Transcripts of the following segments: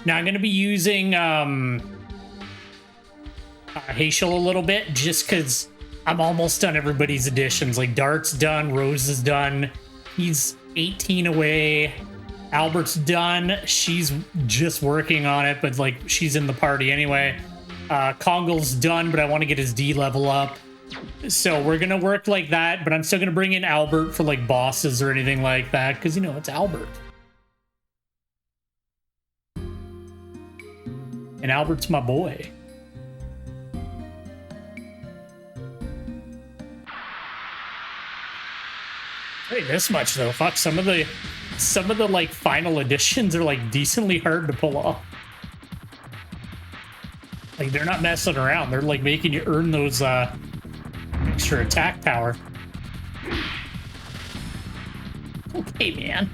Now I'm going to be using Hazel a little bit just because I'm almost done everybody's additions. Like Dart's done, Rose is done. He's 18 away. Albert's done. She's just working on it, but like she's in the party anyway. Kongol's done, but I want to get his D level up. So we're going to work like that, but I'm still going to bring in Albert for like bosses or anything like that because, you know, it's Albert. And Albert's my boy. Hey, this much though. Fuck, some of the like final editions are like decently hard to pull off. Like they're not messing around. They're like making you earn those extra attack power. Okay, man.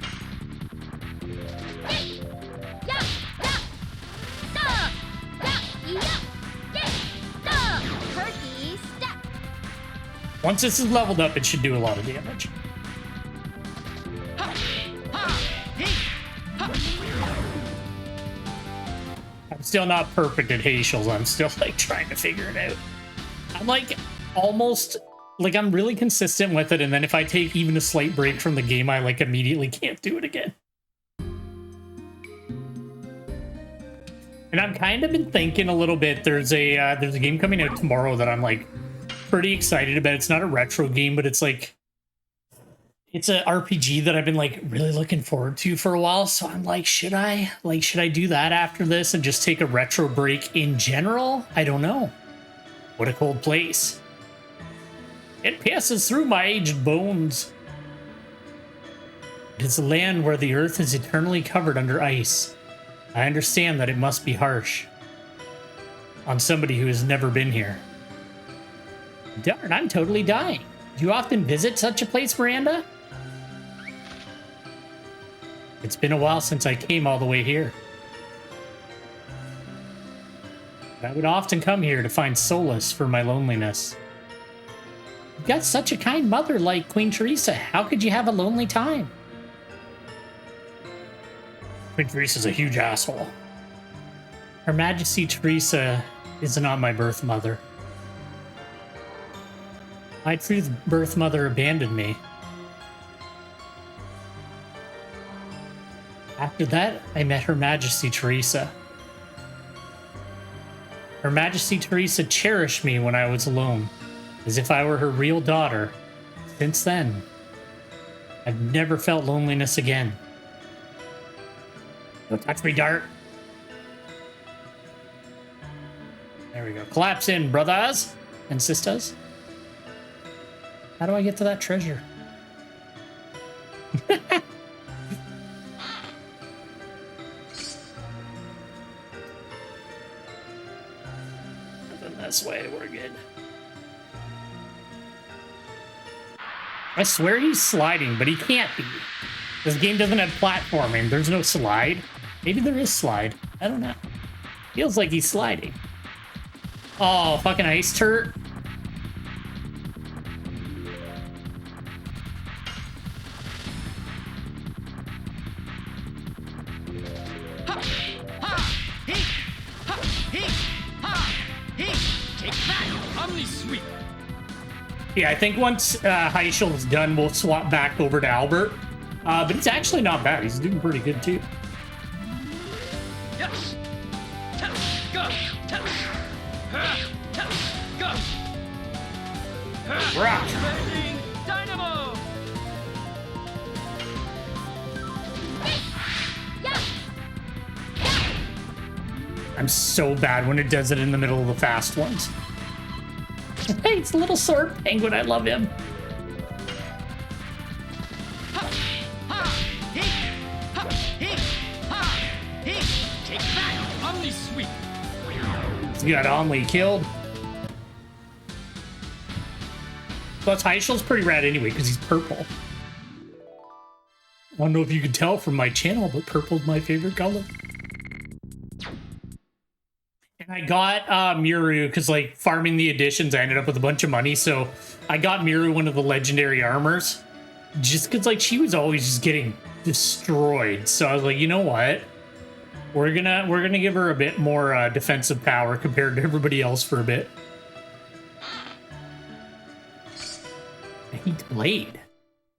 Once this is leveled up, it should do a lot of damage. I'm still not perfect at Hazel's. I'm still like trying to figure it out. I'm like almost like I'm really consistent with it, and then if I take even a slight break from the game, I like immediately can't do it again. And I'm kind of been thinking a little bit. There's a game coming out tomorrow that I'm like pretty excited about. It's not a retro game, but it's like it's an RPG that I've been like really looking forward to for a while. So I'm like, should I do that after this and just take a retro break in general? I don't know. What a cold place. It passes through my aged bones. It is a land where the earth is eternally covered under ice. I understand that it must be harsh on somebody who has never been here. Darn, I'm totally dying. Do you often visit such a place, Miranda? It's been a while since I came all the way here. I would often come here to find solace for my loneliness. You've got such a kind mother like Queen Teresa. How could you have a lonely time? Queen Teresa's a huge asshole. Her Majesty Teresa is not my birth mother. My true birth mother abandoned me. After that, I met Her Majesty Teresa. Her Majesty Teresa cherished me when I was alone, as if I were her real daughter. Since then, I've never felt loneliness again. Don't touch me, Dart. There we go. Collapse in, brothers and sisters. How do I get to that treasure? Nothing this way, we're good. I swear he's sliding, but he can't be. This game doesn't have platforming. There's no slide. Maybe there is slide. I don't know. Feels like he's sliding. Oh, fucking ice turret. Yeah, I think once Heishel is done, we'll swap back over to Albert. But it's actually not bad. He's doing pretty good, too. Yes. Go. Go. Rock. Dynamo. I'm so bad when it does it in the middle of the fast ones. Hey, it's a little sword penguin. I love him. He got Omni killed. Plus, Heishel's pretty rad anyway, because he's purple. I don't know if you can tell from my channel, but purple's my favorite color. And I got Miru, because, like, farming the additions, I ended up with a bunch of money, so I got Miru one of the legendary armors. Just because, like, she was always just getting destroyed. So I was like, you know what? We're gonna give her a bit more defensive power compared to everybody else for a bit. I hate blade.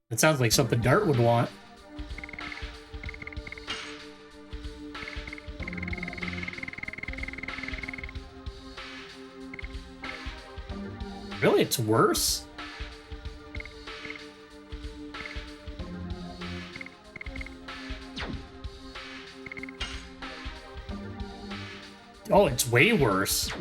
That sounds like something Dart would want. Really, it's worse? Oh, it's way worse.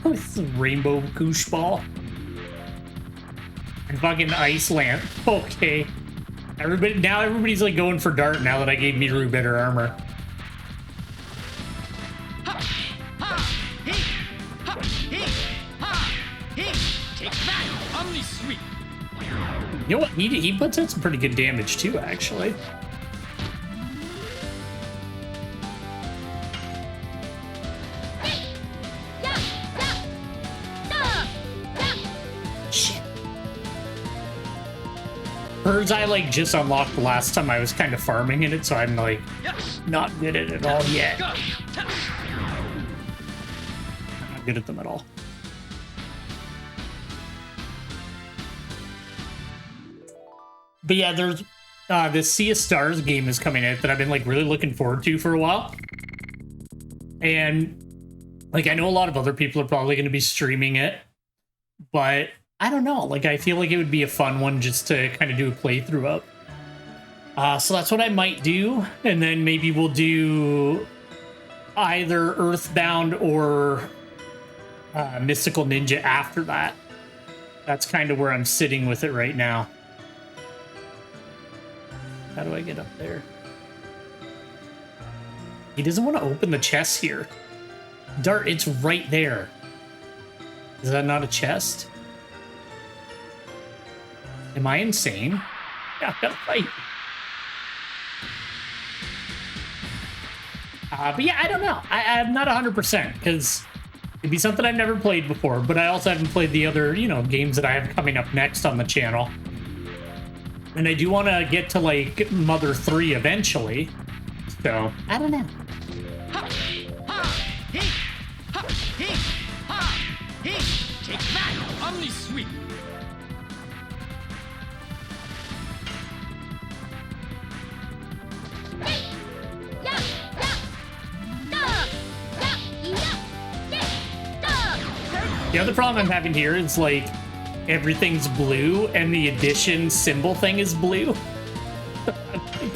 This rainbow goosh ball. And fucking ice lamp. Okay. Everybody's like going for Dart now that I gave Miru better armor. You know what? He puts out some pretty good damage too, actually. Shit. Hers I like just unlocked the last time I was kind of farming in it, so I'm like not good at it all yet. I'm not good at them at all. But yeah, there's this Sea of Stars game is coming out that I've been like really looking forward to for a while. And like I know a lot of other people are probably going to be streaming it, but I don't know. Like I feel like it would be a fun one just to kind of do a playthrough of. So that's what I might do, and then maybe we'll do either Earthbound or Mystical Ninja after that. That's kind of where I'm sitting with it right now. How do I get up there? He doesn't want to open the chest here. Dart, it's right there. Is that not a chest? Am I insane? Yeah, I gotta fight. But yeah, I don't know. I'm not 100% because it'd be something I've never played before, but I also haven't played the other, games that I have coming up next on the channel. And I do want to get to, like, Mother 3 eventually. So, I don't know. Take that, Omni Sweep. The other problem I'm having here is, like, everything's blue and the addition symbol thing is blue. I'm like,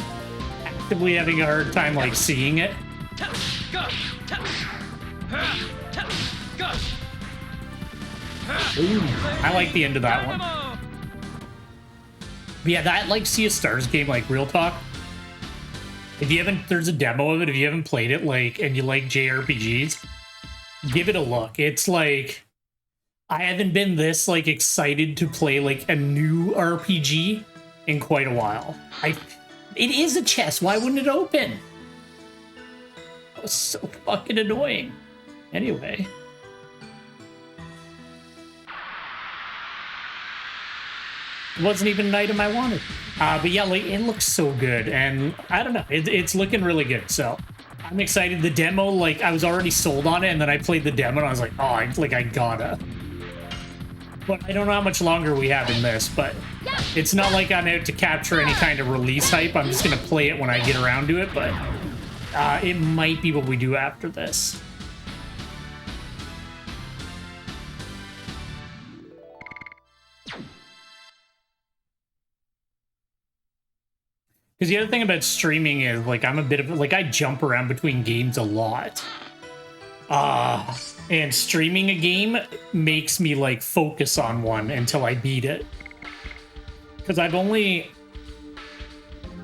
actively having a hard time like seeing it. Ooh, I like the end of that one. But yeah, that like Sea of Stars game, like real talk. If you haven't, there's a demo of it. If you haven't played it, like, and you like JRPGs, give it a look. It's like, I haven't been this like excited to play like a new RPG in quite a while. It is a chest. Why wouldn't it open? That was so fucking annoying. Anyway. It wasn't even an item I wanted. But yeah, like, it looks so good. And I don't know, it's looking really good. So I'm excited. The demo, like, I was already sold on it. And then I played the demo and I was like, oh, I gotta. But I don't know how much longer we have in this, but it's not like I'm out to capture any kind of release hype. I'm just going to play it when I get around to it, but it might be what we do after this. Because the other thing about streaming is, like, I'm a bit of, like, I jump around between games a lot. And streaming a game makes me, like, focus on one until I beat it. Because I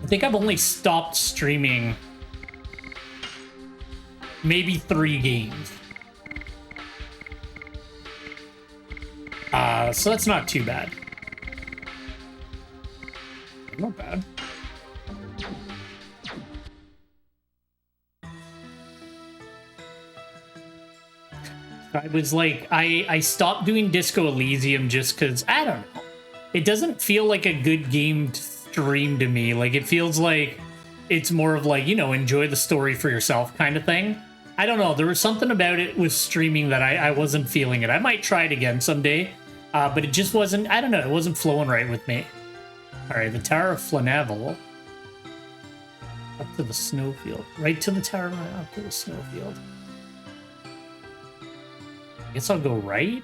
think I've only stopped streaming maybe 3 games. So that's not too bad. Not bad. I was like, I stopped doing Disco Elysium just because, I don't know. It doesn't feel like a good game to stream to me. Like, it feels like it's more of like, you know, enjoy the story for yourself kind of thing. I don't know. There was something about it with streaming that I wasn't feeling it. I might try it again someday, but it just wasn't, I don't know, it wasn't flowing right with me. All right, the Tower of Flanevel. Up to the snowfield. Right to the tower, up to the snowfield. I guess I'll go right.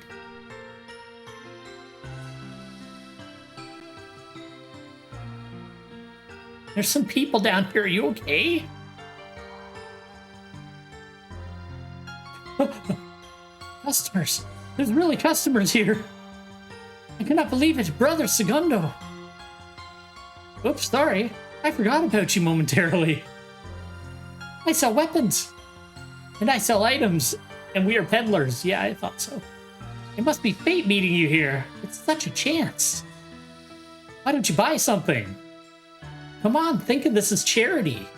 There's some people down here. Are you okay? Customers. There's really customers here. I cannot believe it. Brother Segundo. Oops, sorry. I forgot about you momentarily. I sell weapons. And I sell items. And we are peddlers. Yeah, I thought so. It must be fate meeting you here. It's such a chance. Why don't you buy something? Come on, think of this as charity.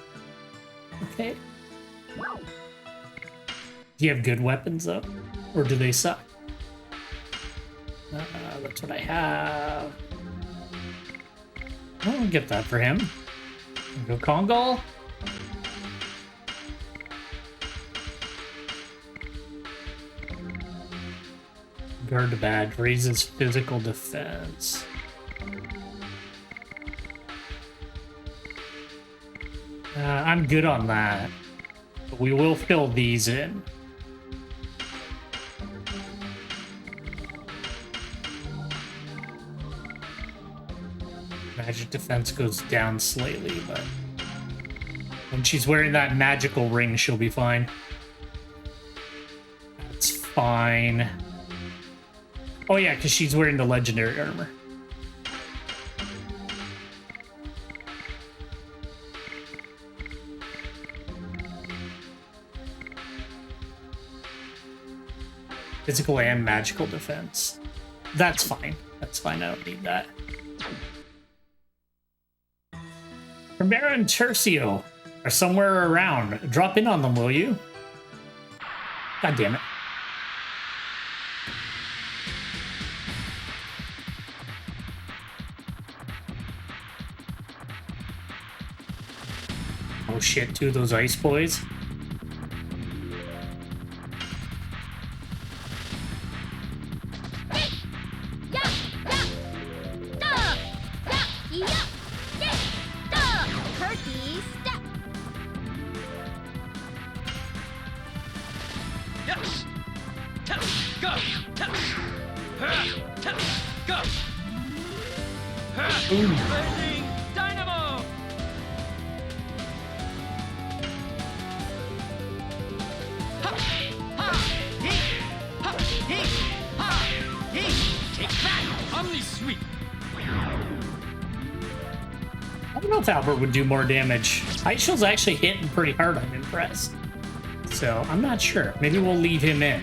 Okay. Do you have good weapons, though? Or do they suck? That's what I have. I'll get that for him. Go Kongol. Guard the badge. Raises physical defense. I'm good on that. But we will fill these in. Magic defense goes down slightly, but when she's wearing that magical ring, she'll be fine. That's fine. Oh yeah, because she's wearing the legendary armor. Physical and magical defense. That's fine. That's fine. I don't need that. Primera and Tercio are somewhere around. Drop in on them, will you? God damn it. Oh shit, two of those ice boys. Albert would do more damage. Ice Shield's actually hitting pretty hard, I'm impressed. So, I'm not sure. Maybe we'll leave him in.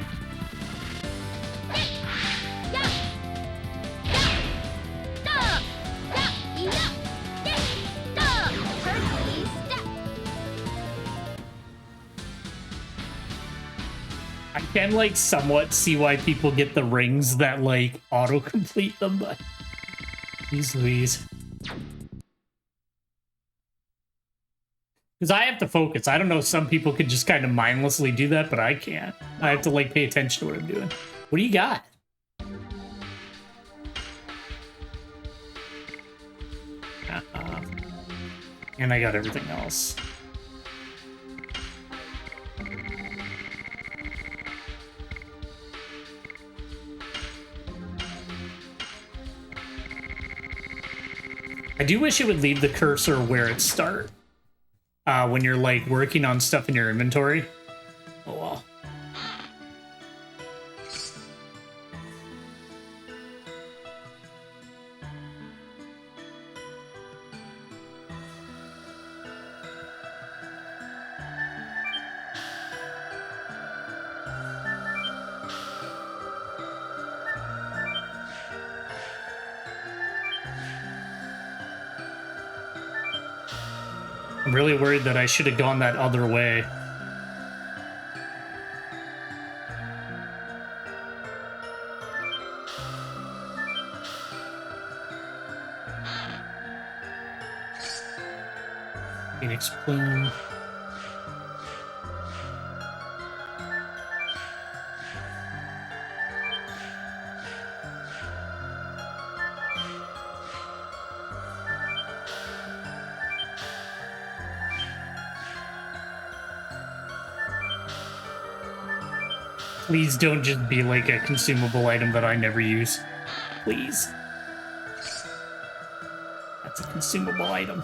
I can, like, somewhat see why people get the rings that, like, auto-complete them, but... Jeez Louise. Because I have to focus. I don't know, some people could just kind of mindlessly do that, but I can't. I have to, like, pay attention to what I'm doing. What do you got? And I got everything else. I do wish it would leave the cursor where it starts. When you're like working on stuff in your inventory. Oh well. I'm really worried that I should have gone that other way. Phoenix Plume. Please don't just be like a consumable item that I never use. Please. That's a consumable item.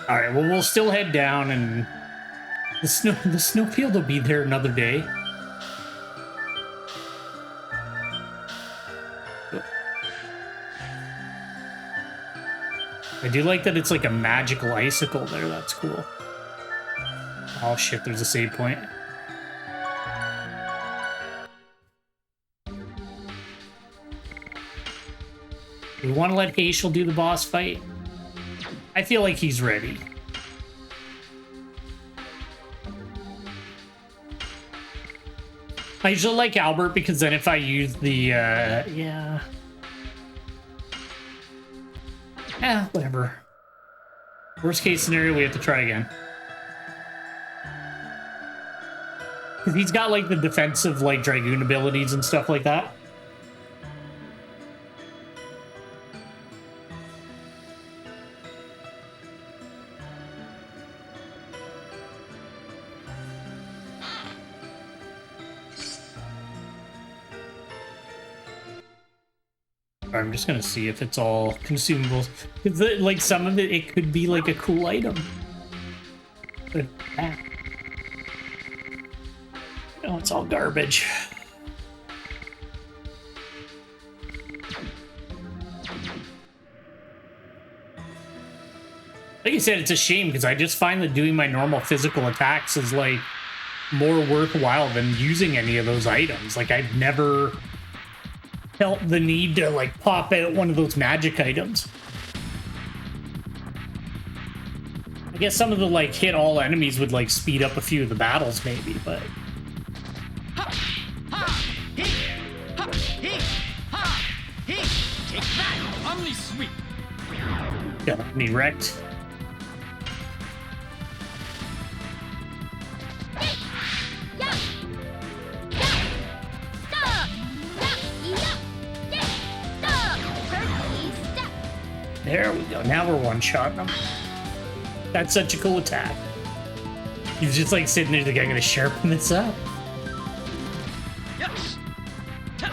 Alright, well, we'll still head down, and the snowfield will be there another day. I do like that it's like a magical icicle there. That's cool. Oh shit, there's a save point. We want to let Haishel do the boss fight. I feel like he's ready. I usually like Albert because then if I use the, yeah. Eh, whatever. Worst case scenario, we have to try again. Because he's got, like, the defensive, like, Dragoon abilities and stuff like that. I'm just gonna see if it's all consumables. Because, like, some of it could be, like, a cool item. But, no, it's all garbage. Like I said, it's a shame because I just find that doing my normal physical attacks is, like, more worthwhile than using any of those items. Like, I've never felt the need to, like, pop out one of those magic items. I guess some of the, like, hit all enemies would, like, speed up a few of the battles, maybe, but... Got me wrecked. There we go. Now we're one-shotting them. That's such a cool attack. He's just like sitting there, like, I'm gonna sharpen this up. Yes. Go.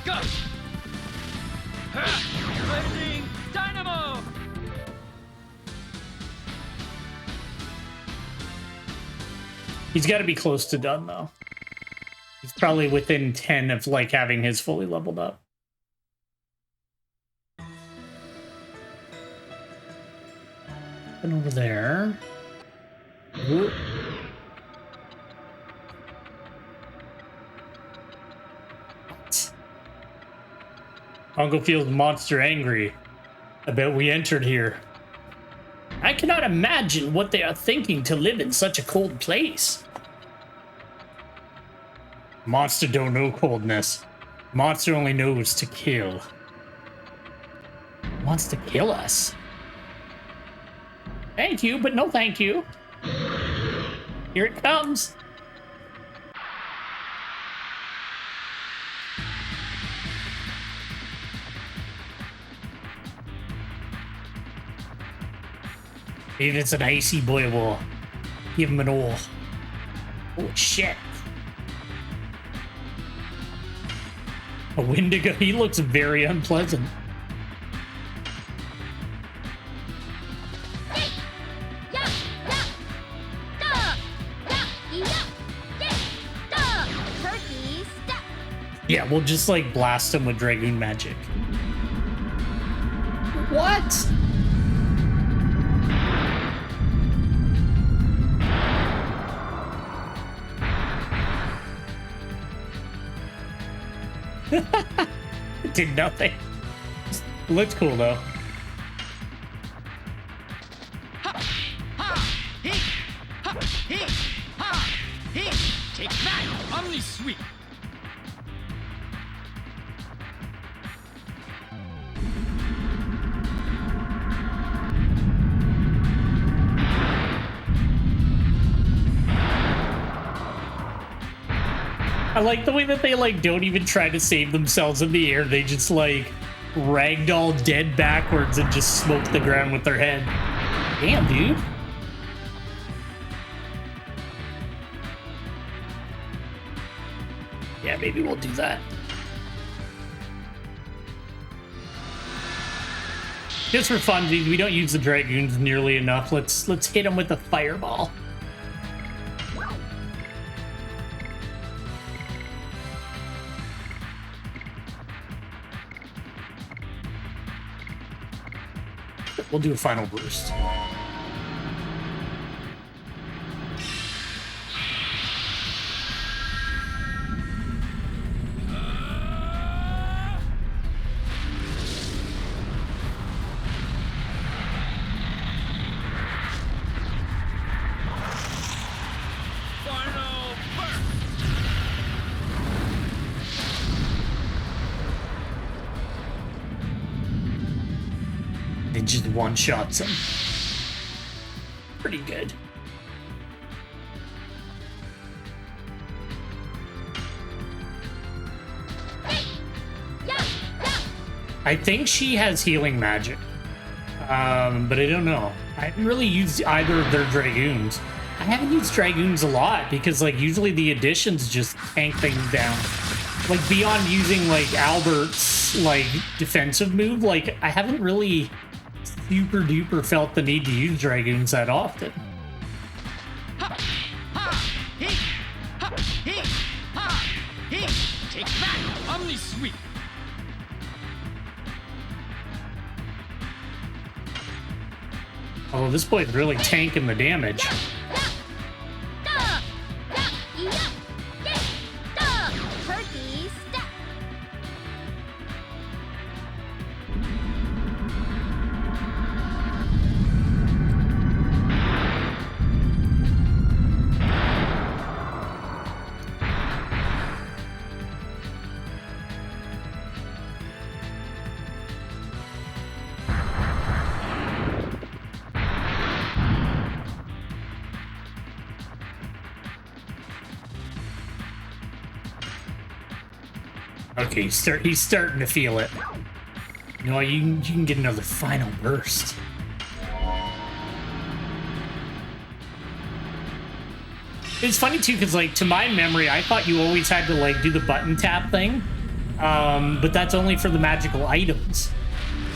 Go. Blazing dynamo. He's got to be close to done, though. He's probably within 10 of, like, having his fully leveled up. And over there. Ooh. What? Uncle feels monster angry. I bet we entered here. I cannot imagine what they are thinking to live in such a cold place. Monster don't know coldness. Monster only knows to kill. Wants to kill us. Thank you, but no thank you. Here it comes. If it's an icy boy, we'll give him an all. Oh, shit. A Wendigo, he looks very unpleasant. Yeah, we'll just, like, blast him with Dragoon magic. What? It did nothing. Looks cool, though. Omni sweep. I like the way that they like don't even try to save themselves in the air. They just like ragdoll dead backwards and just smoke the ground with their head. Damn, dude. Yeah, maybe we'll do that. Just for fun, we don't use the Dragoons nearly enough. Let's hit them with a fireball. We'll do a final burst. Final burst. It just one-shots him. Pretty good. I think she has healing magic. But I don't know. I haven't really used either of their Dragoons. I haven't used Dragoons a lot because like usually the additions just tank things down. Like beyond using like Albert's like defensive move, like I haven't really super duper felt the need to use Dragoons that often. Ha! Ha! He! Ha! He! Ha! He! Take that! Omni sweep. Although this boy's really tanking the damage. Turkey step. Okay, he's starting to feel it. No, you can get another final burst. It's funny too, because like to my memory, I thought you always had to like do the button tap thing, but that's only for the magical items.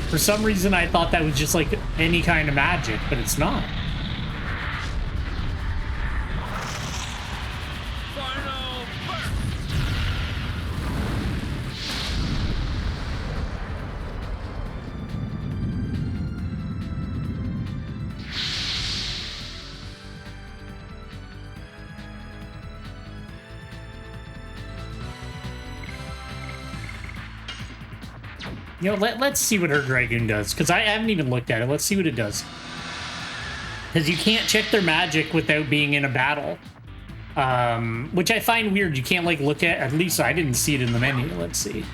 For some reason, I thought that was just like any kind of magic, but it's not. Final burst. You know, let's see what her Dragoon does, because I haven't even looked at it. Let's see what it does. Because you can't check their magic without being in a battle. Which I find weird. You can't, like, look at least I didn't see it in the menu. Let's see.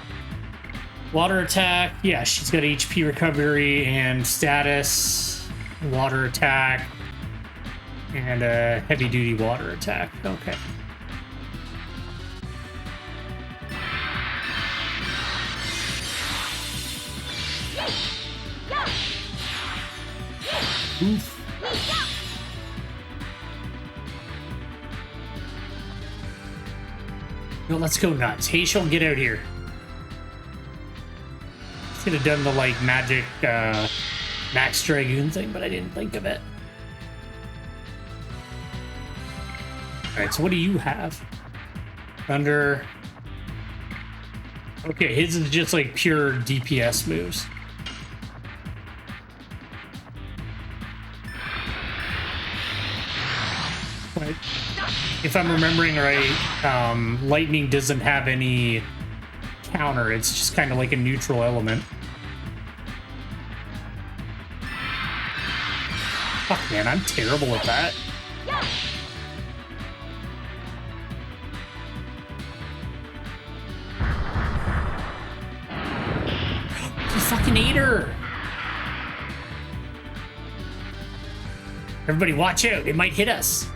Water attack. Yeah, she's got HP recovery and status. Water attack. And a heavy-duty water attack. Okay. Oof. No, let's go nuts. Hazel, get out here. Should have done the like magic Max Dragoon thing, but I didn't think of it. Alright, so what do you have? Thunder. Okay, his is just like pure DPS moves. Right. If I'm remembering right, lightning doesn't have any counter. It's just kind of like a neutral element. Fuck, man, I'm terrible at that. fucking ate her. Everybody watch out, it might hit us.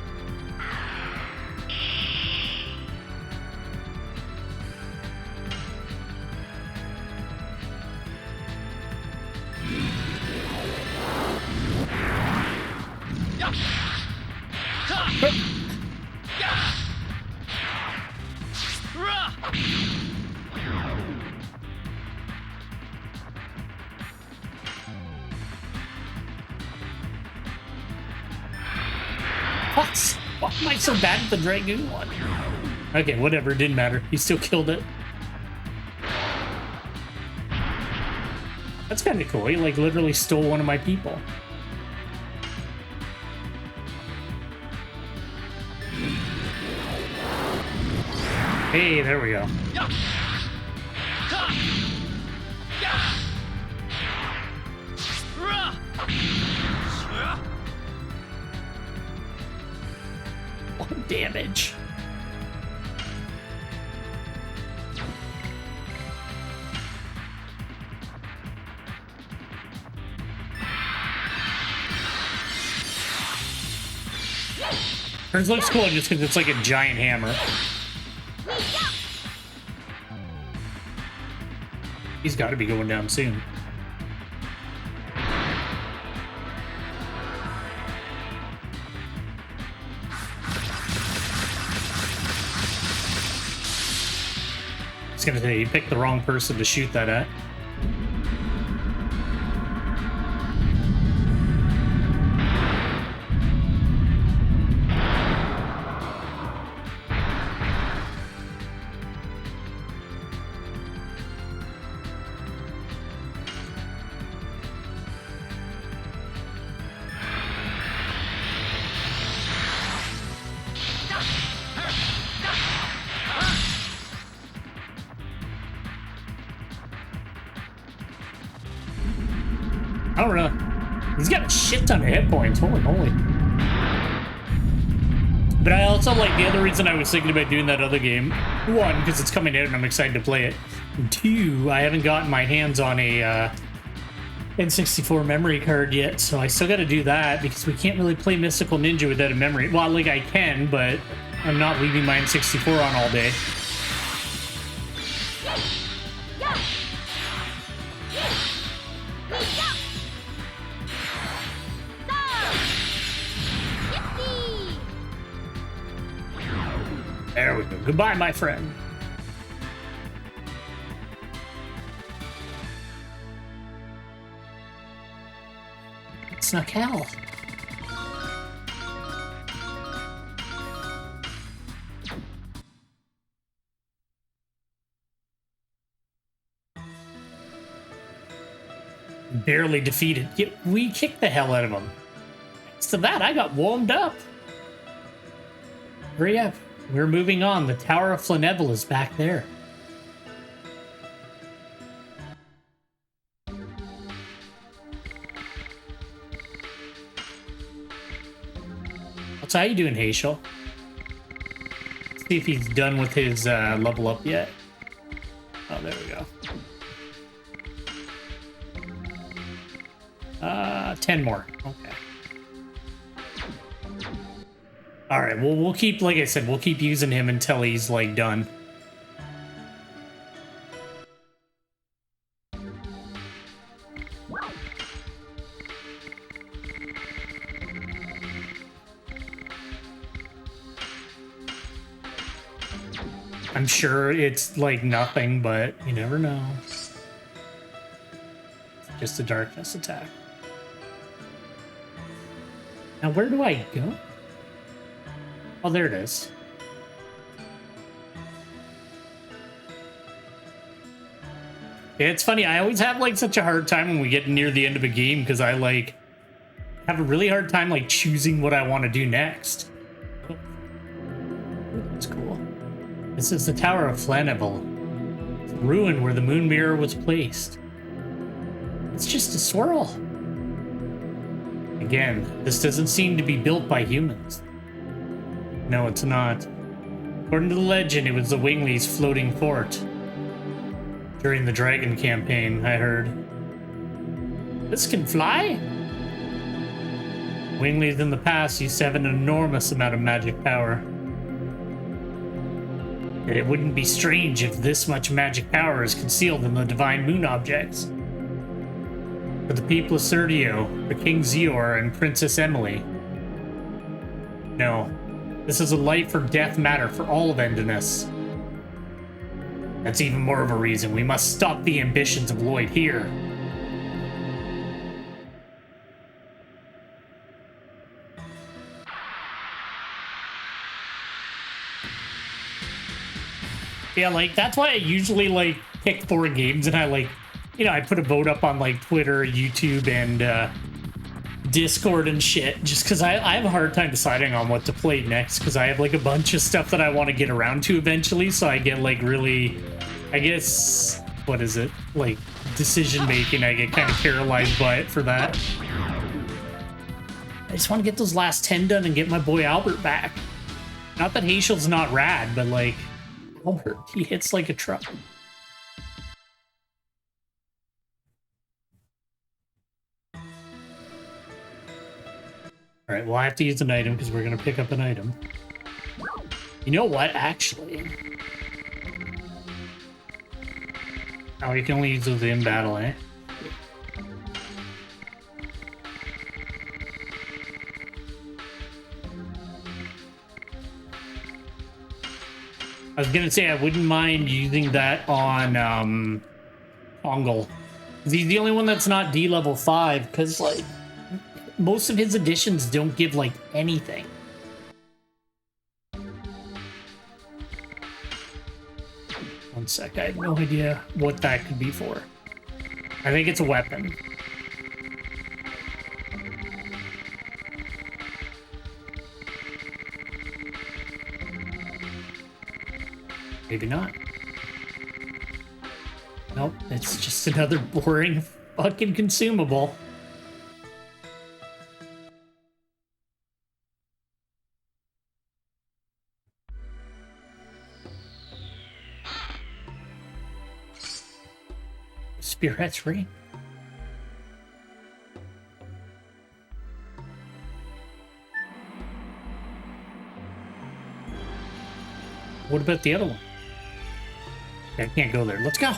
Why am I so bad at the Dragoon one? Okay, whatever, it didn't matter. He still killed it. That's kind of cool. He like literally stole one of my people. Hey, there we go. One damage. Hers looks cool just because it's like a giant hammer. He's got to be going down soon. I was gonna say, you picked the wrong person to shoot that at. I don't know. He's got a shit ton of hit points. Holy moly. But I also like the other reason I was thinking about doing that other game. One, because it's coming out and I'm excited to play it. And two, I haven't gotten my hands on a N64 memory card yet, so I still got to do that because we can't really play Mystical Ninja without a memory. Well, like I can, but I'm not leaving my N64 on all day. There we go. Goodbye, my friend. Snuck hell. Barely defeated. Yeah, we kicked the hell out of him. Thanks to that, I got warmed up. Hurry up. We're moving on. The Tower of Flanevel is back there. How you doing, Hazel? See if he's done with his level up yet. Oh, there we go. 10 more. Okay. All right. Well, we'll keep, like I said, we'll keep using him until he's like done. I'm sure it's like nothing, but you never know. Just a darkness attack. Now, where do I go? Oh, there it is. Yeah, it's funny. I always have like such a hard time when we get near the end of a game because I like have a really hard time like choosing what I want to do next. Oh. That's cool. This is the Tower of Flanevel. It's a ruin where the moon mirror was placed. It's just a swirl. Again, this doesn't seem to be built by humans. No, it's not. According to the legend, it was the Winglies' floating fort. During the Dragon campaign, I heard. This can fly? Winglings in the past used to have an enormous amount of magic power. And it wouldn't be strange if this much magic power is concealed in the divine moon objects. For the people of Serdio, for King Zior and Princess Emily. No, this is a life or death matter for all of Endiness. That's even more of a reason we must stop the ambitions of Lloyd here. Yeah, like, that's why I usually, like, pick 4 games, and I, like, you know, I put a vote up on, like, Twitter, YouTube, and, Discord and shit, just because I have a hard time deciding on what to play next, because I have, like, a bunch of stuff that I want to get around to eventually, so I get, like, really, I guess, what is it? Like, decision-making, I get kind of paralyzed by it for that. I just want to get those last 10 done and get my boy Albert back. Not that Haechel's not rad, but, like, Albert, he hits like a truck. Alright, well, I have to use an item because we're going to pick up an item. You know what, actually? Oh, you can only use those in battle, eh? I was gonna say I wouldn't mind using that on Ongle. He's the only one that's not D level 5, because like most of his additions don't give like anything. One sec, I have no idea what that could be for. I think it's a weapon. Maybe not. Nope, it's just another boring fucking consumable. Spirit's ring. What about the other one? I can't go there. Let's go.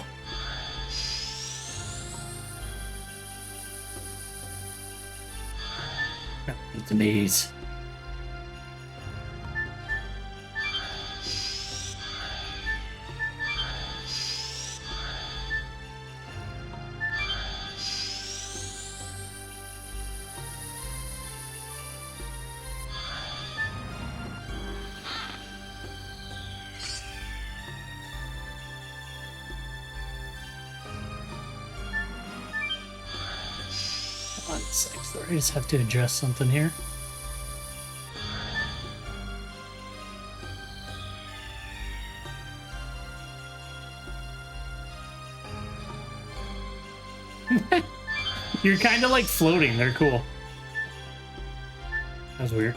No, it's a maze. I just have to adjust something here. You're kind of like floating. They're cool. That's weird.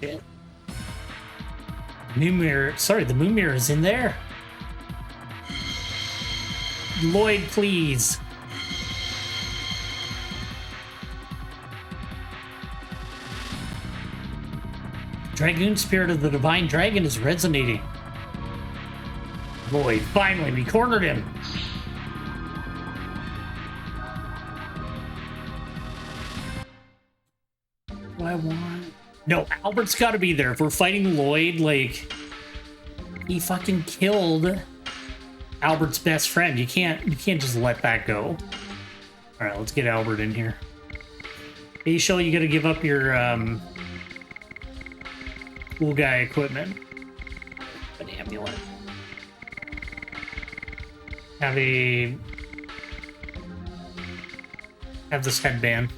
Yeah. New mirror. Sorry, the moon mirror is in there. Lloyd, please. Dragoon spirit of the divine dragon is resonating. Lloyd, finally, we cornered him. What do I want? No, Albert's got to be there. If we're fighting Lloyd, like, he fucking killed Albert's best friend. You can't just let that go. All right, let's get Albert in here. Hey, Shell, you got to give up your cool guy equipment. An amulet. Have this headband.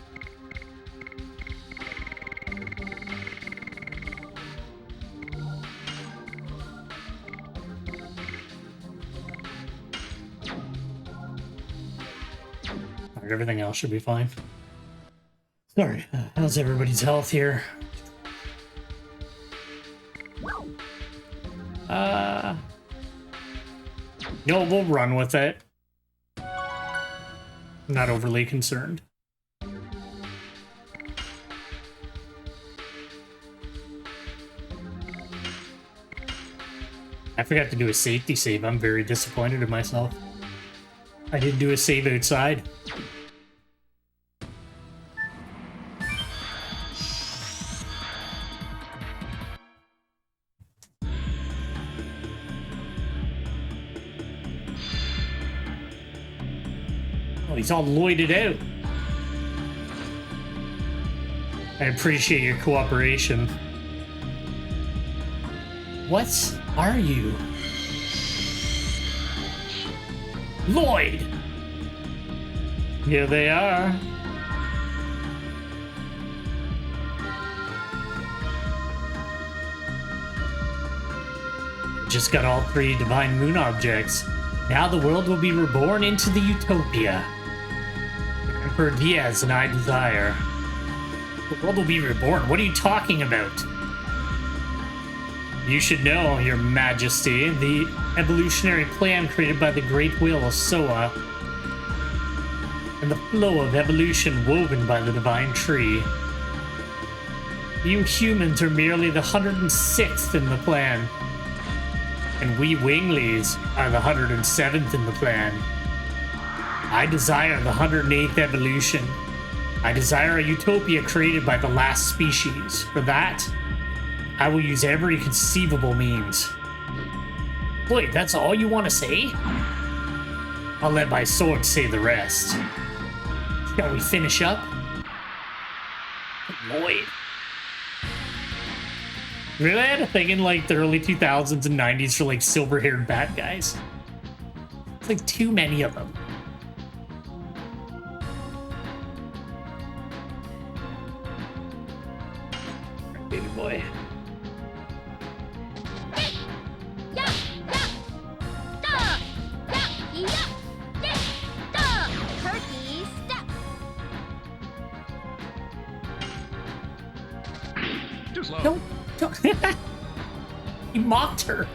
Everything else should be fine. Sorry, how's everybody's health here? No, we'll run with it. I'm not overly concerned. I forgot to do a safety save. I'm very disappointed in myself. I didn't do a save outside. Oh, he's all lloyded out. I appreciate your cooperation. What are you? Lloyd! Here they are. Just got all 3 divine moon objects. Now the world will be reborn into the utopia Emperor Diaz and I desire. The world will be reborn? What are you talking about? You should know, Your Majesty, the evolutionary plan created by the great whale of Soa and the flow of evolution woven by the divine tree. You humans are merely the 106th in the plan, and we winglies are the 107th in the plan. I desire the 108th evolution. I desire a utopia created by the last species. For that, I will use every conceivable means. Wait, that's all you want to say? I'll let my sword say the rest. Shall we finish up? Lloyd. Really? I had a thing in like the early 2000s and 90s for like silver-haired bad guys. It's like too many of them. Baby boy. Turkey step. Too slow. Don't. He mocked her.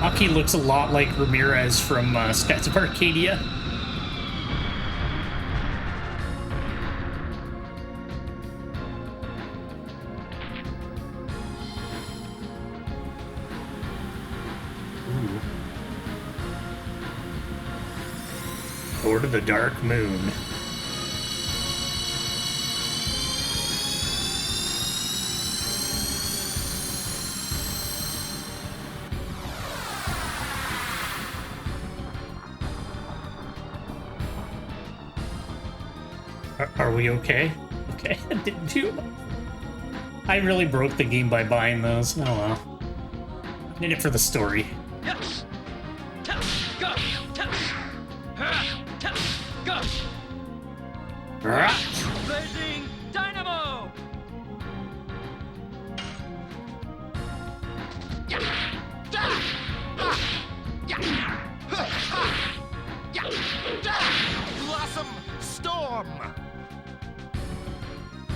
Aki looks a lot like Ramirez from Skies of Arcadia. Lord of the Dark Moon. Are we okay? Okay, I didn't do much. I really broke the game by buying those. Oh well. Did it for the story. Yes. Go. Go. Blazing dynamo. Blossom storm.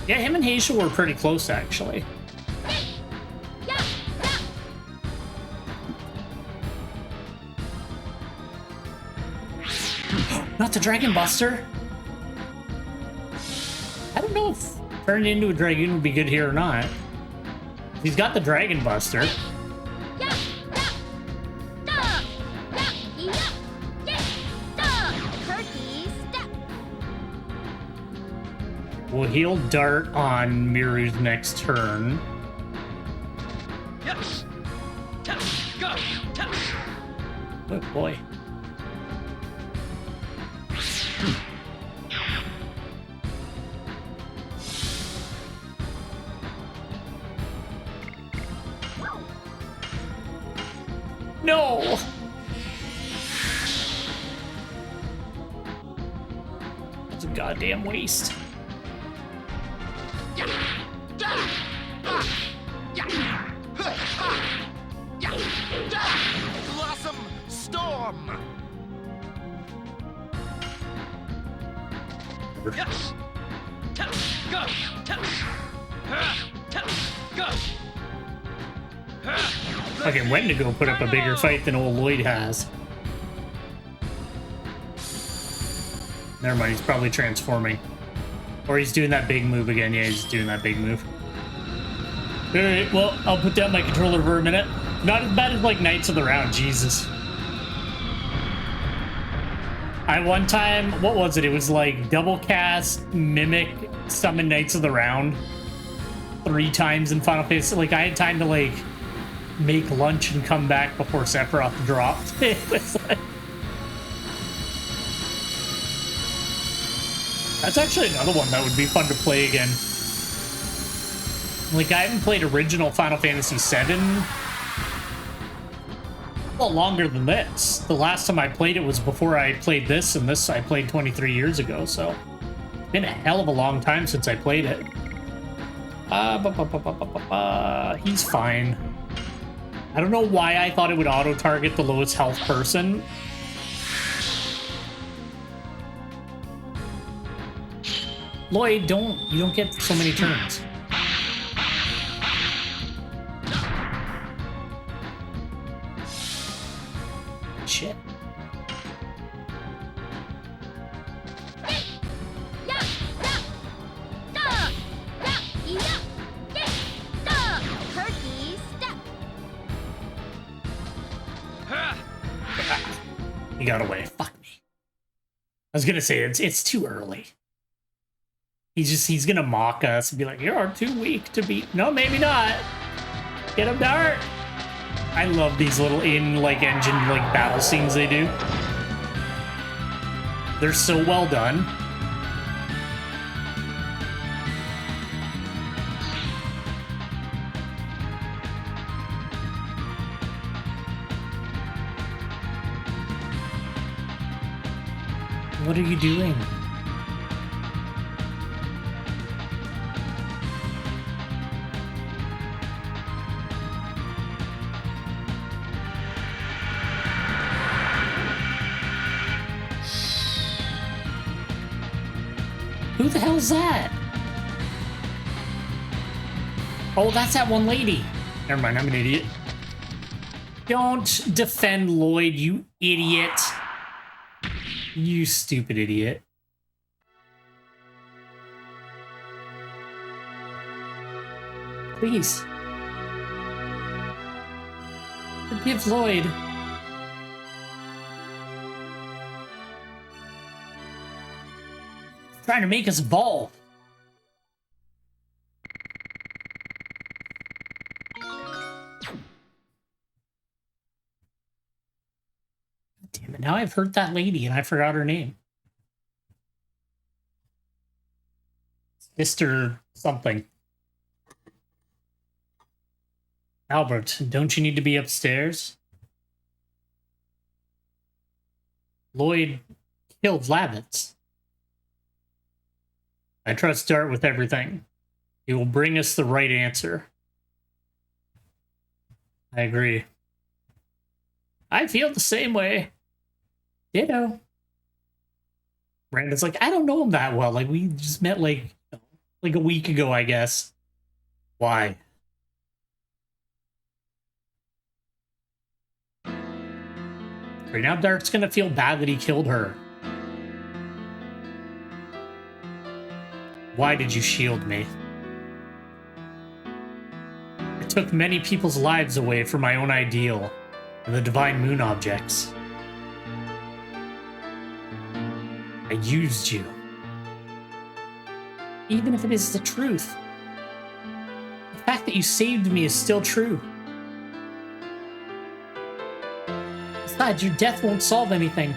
Yeah, him and Hazel were pretty close, actually. Not the Dragon Buster? I don't know if turning into a dragoon would be good here or not. He's got the Dragon Buster. Turkey step. Well, he'll dart on Miru's next turn. Yes. Go. Oh boy. No! That's a goddamn waste. Blossom storm. whatever. Yeah. Ta, go. Ta, ta, go. Fucking Wendigo put up a bigger fight than old Lloyd has. Never mind, he's probably transforming. Or he's doing that big move again. Yeah, he's doing that big move. Alright, well, I'll put down my controller for a minute. Not as bad as, like, Knights of the Round, Jesus. I one time, what was it? It was like double cast, mimic, summon Knights of the Round 3 times in Final Fantasy. Like, I had time to, like, make lunch and come back before Sephiroth dropped. It was like... That's actually another one that would be fun to play again. Like, I haven't played original Final Fantasy VII a lot longer than this. The last time I played it was before I played this, and this I played 23 years ago, so it's been a hell of a long time since I played it. He's fine. I don't know why I thought it would auto-target the lowest health person. Lloyd, you don't get so many turns. Shit. Turkey step. He got away. Fuck me. I was gonna say it's too early. He's gonna mock us and be like, "You're too weak to beat." No, maybe not. Get him, Dart. I love these little engine battle scenes they do. They're so well done. What are you doing? Who the hell is that? Oh, that's that one lady. Never mind, I'm an idiot. Don't defend Lloyd, you idiot. You stupid idiot. Please. Forgive Lloyd. Trying to make us bald. Damn it, now I've heard that lady and I forgot her name. Mr. something. Albert, don't you need to be upstairs? Lloyd killed Lavitz. I trust Dart with everything. He will bring us the right answer. I agree. I feel the same way. Ditto. Brandon's like, I don't know him that well. Like, we just met like a week ago, I guess. Why? Right now, Dart's gonna feel bad that he killed her. Why did you shield me? I took many people's lives away for my own ideal and the divine moon objects. I used you. Even if it is the truth. The fact that you saved me is still true. Besides, your death won't solve anything.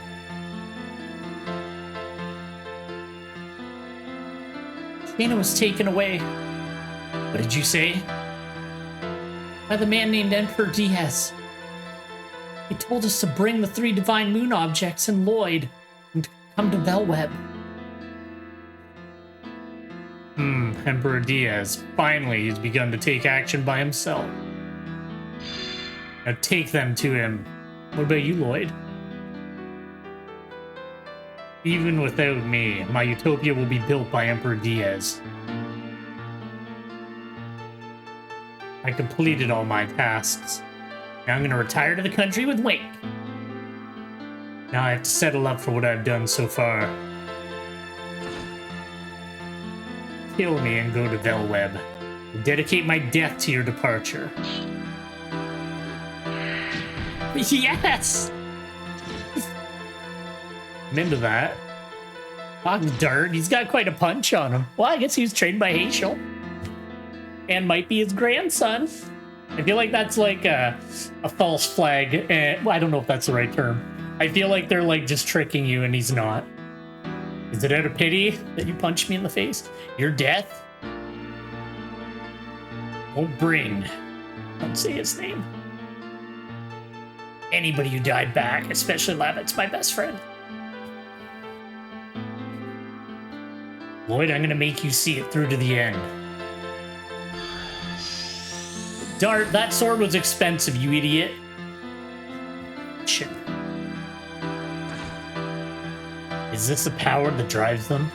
Dana was taken away. What did you say? By the man named Emperor Diaz. He told us to bring the 3 divine moon objects and Lloyd and to come to Velweb. Emperor Diaz. Finally, he's begun to take action by himself. Now take them to him. What about you, Lloyd? Even without me, my utopia will be built by Emperor Diaz. I completed all my tasks. Now I'm gonna retire to the country with Wink. Now I have to settle up for what I've done so far. Kill me and go to Velweb. Dedicate my death to your departure. Yes! I'm into that. Fuck Dart, he's got quite a punch on him. Well, I guess he was trained by Haschel. And might be his grandson. I feel like that's like a false flag. Well, I don't know if that's the right term. I feel like they're like just tricking you and he's not. Is it out of pity that you punched me in the face? Your death won't bring, don't say his name, anybody who died back, especially Levitt's my best friend. Lloyd, I'm gonna make you see it through to the end. Dart, that sword was expensive, you idiot. Shit. Is this the power that drives them?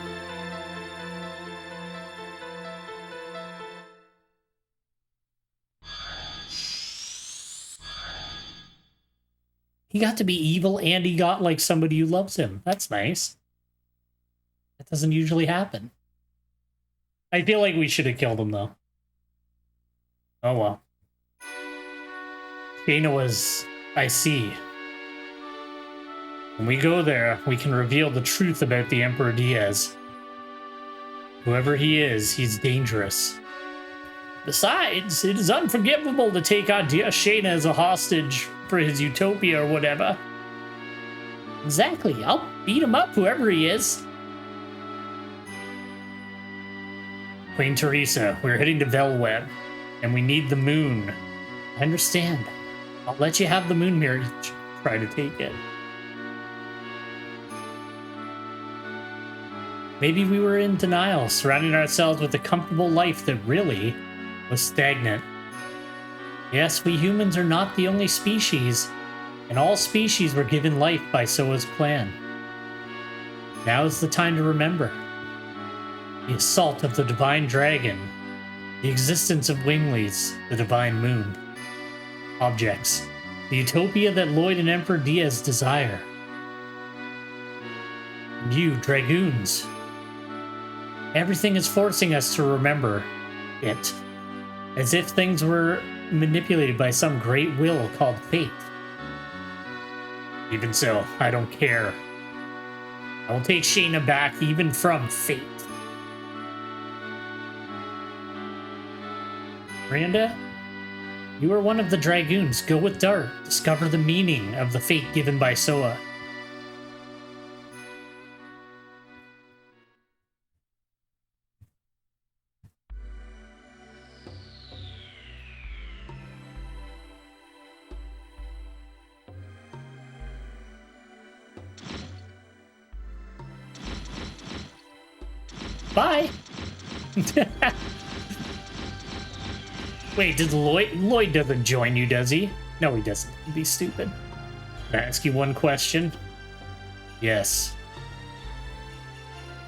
He got to be evil and he got like somebody who loves him. That's nice. That doesn't usually happen. I feel like we should have killed him though. Oh well. Dana was, I see. When we go there, we can reveal the truth about the Emperor Diaz. Whoever he is, he's dangerous. Besides, it is unforgivable to take on Shayna as a hostage for his utopia or whatever. Exactly, I'll beat him up, whoever he is. Queen Teresa, we're heading to Velweb, and we need the moon. I understand. I'll let you have the moon mirror. Try to take it. Maybe we were in denial, surrounding ourselves with a comfortable life that really was stagnant. Yes, we humans are not the only species, and all species were given life by Soa's plan. Now is the time to remember. The assault of the divine dragon, the existence of Winglies, the divine moon. Objects, the utopia that Lloyd and Emperor Diaz desire. And you, Dragoons. Everything is forcing us to remember it, as if things were manipulated by some great will called fate. Even so, I don't care. I will take Shayna back even from fate. Miranda, you are one of the Dragoons. Go with Dart. Discover the meaning of the fate given by Soa. Bye. Wait, did Lloyd doesn't join you, does he? No, he doesn't. He'd be stupid. Can I ask you one question? Yes.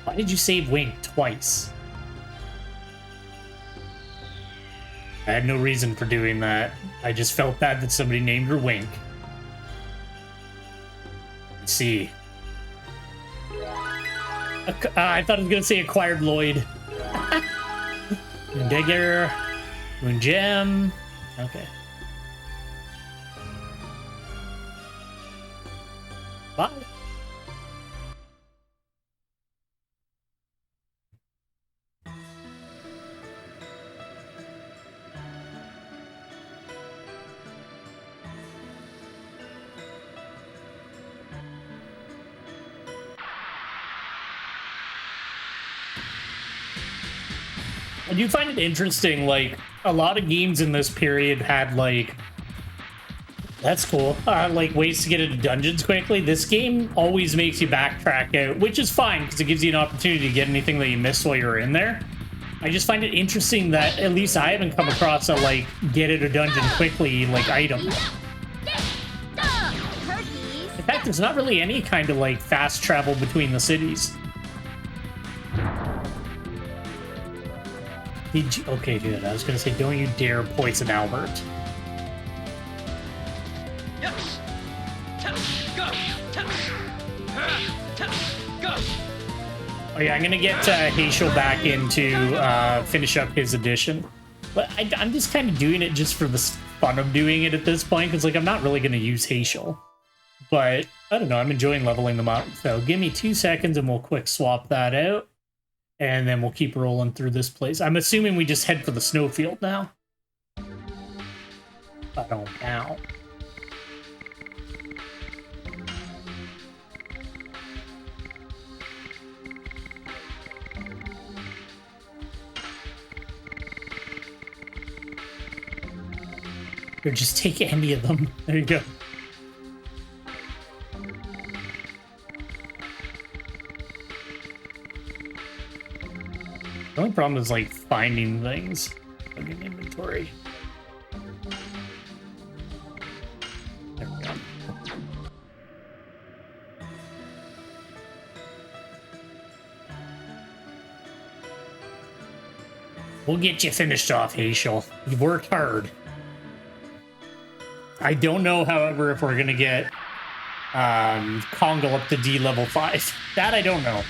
Why did you save Wink twice? I had no reason for doing that. I just felt bad that somebody named her Wink. Let's see. I thought I was gonna say acquired Lloyd. Digger. Moon Gem. Okay. Bye. I do find it interesting, like, a lot of games in this period had, like, that's cool, like, ways to get into dungeons quickly. This game always makes you backtrack out, which is fine, because it gives you an opportunity to get anything that you missed while you're in there. I just find it interesting that, at least I haven't come across a, like, get it a dungeon quickly, like, item. In fact, there's not really any kind of like fast travel between the cities. Did you? Okay, good. I was gonna say, don't you dare poison Albert. Yes. Go. Go. Oh yeah, I'm gonna get Haishel back in to finish up his edition. But I'm just kind of doing it just for the fun of doing it at this point, because like I'm not really gonna use Haishel. But I don't know, I'm enjoying leveling them up. So give me 2 seconds and we'll quick swap that out. And then we'll keep rolling through this place. I'm assuming we just head for the snowfield now. I don't know. Or just take any of them. There you go. The only problem is like finding things in the inventory. There we go. We'll get you finished off, Haishel. You worked hard. I don't know, however, if we're gonna get Kongo up to D level 5. That I don't know.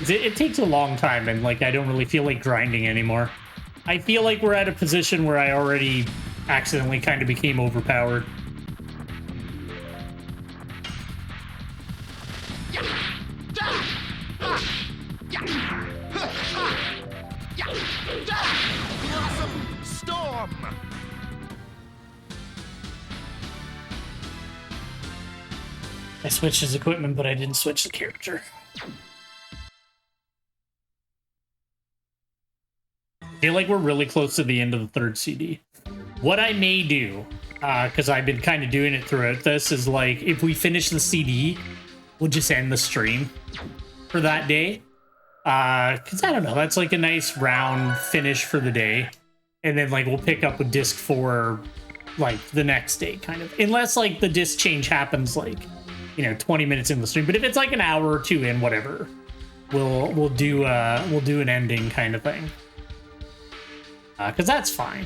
It takes a long time, and like I don't really feel like grinding anymore. I feel like we're at a position where I already accidentally kind of became overpowered. Blossom storm. I switched his equipment, but I didn't switch the character. I feel like we're really close to the end of the 3rd CD. What I may do, because I've been kind of doing it throughout this, is like, if we finish the CD, we'll just end the stream for that day. Because I don't know, that's like a nice round finish for the day. And then like we'll pick up with disc 4 like the next day, kind of. Unless like the disc change happens like, 20 minutes in the stream. But if it's like an hour or 2 in, whatever, we'll do an ending kind of thing. Because that's fine.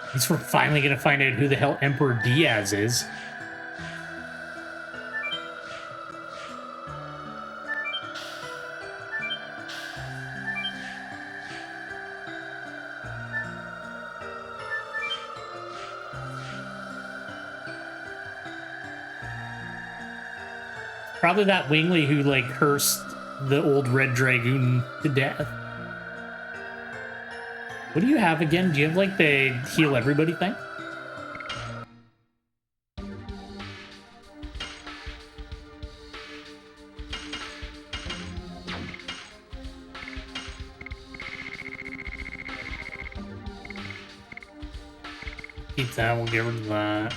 At least we're finally going to find out who the hell Emperor Diaz is. Probably that Wingley who, like, cursed the old Red Dragoon to death. What do you have again? Do you have, like, the heal everybody thing? Keep that, we'll get rid of that.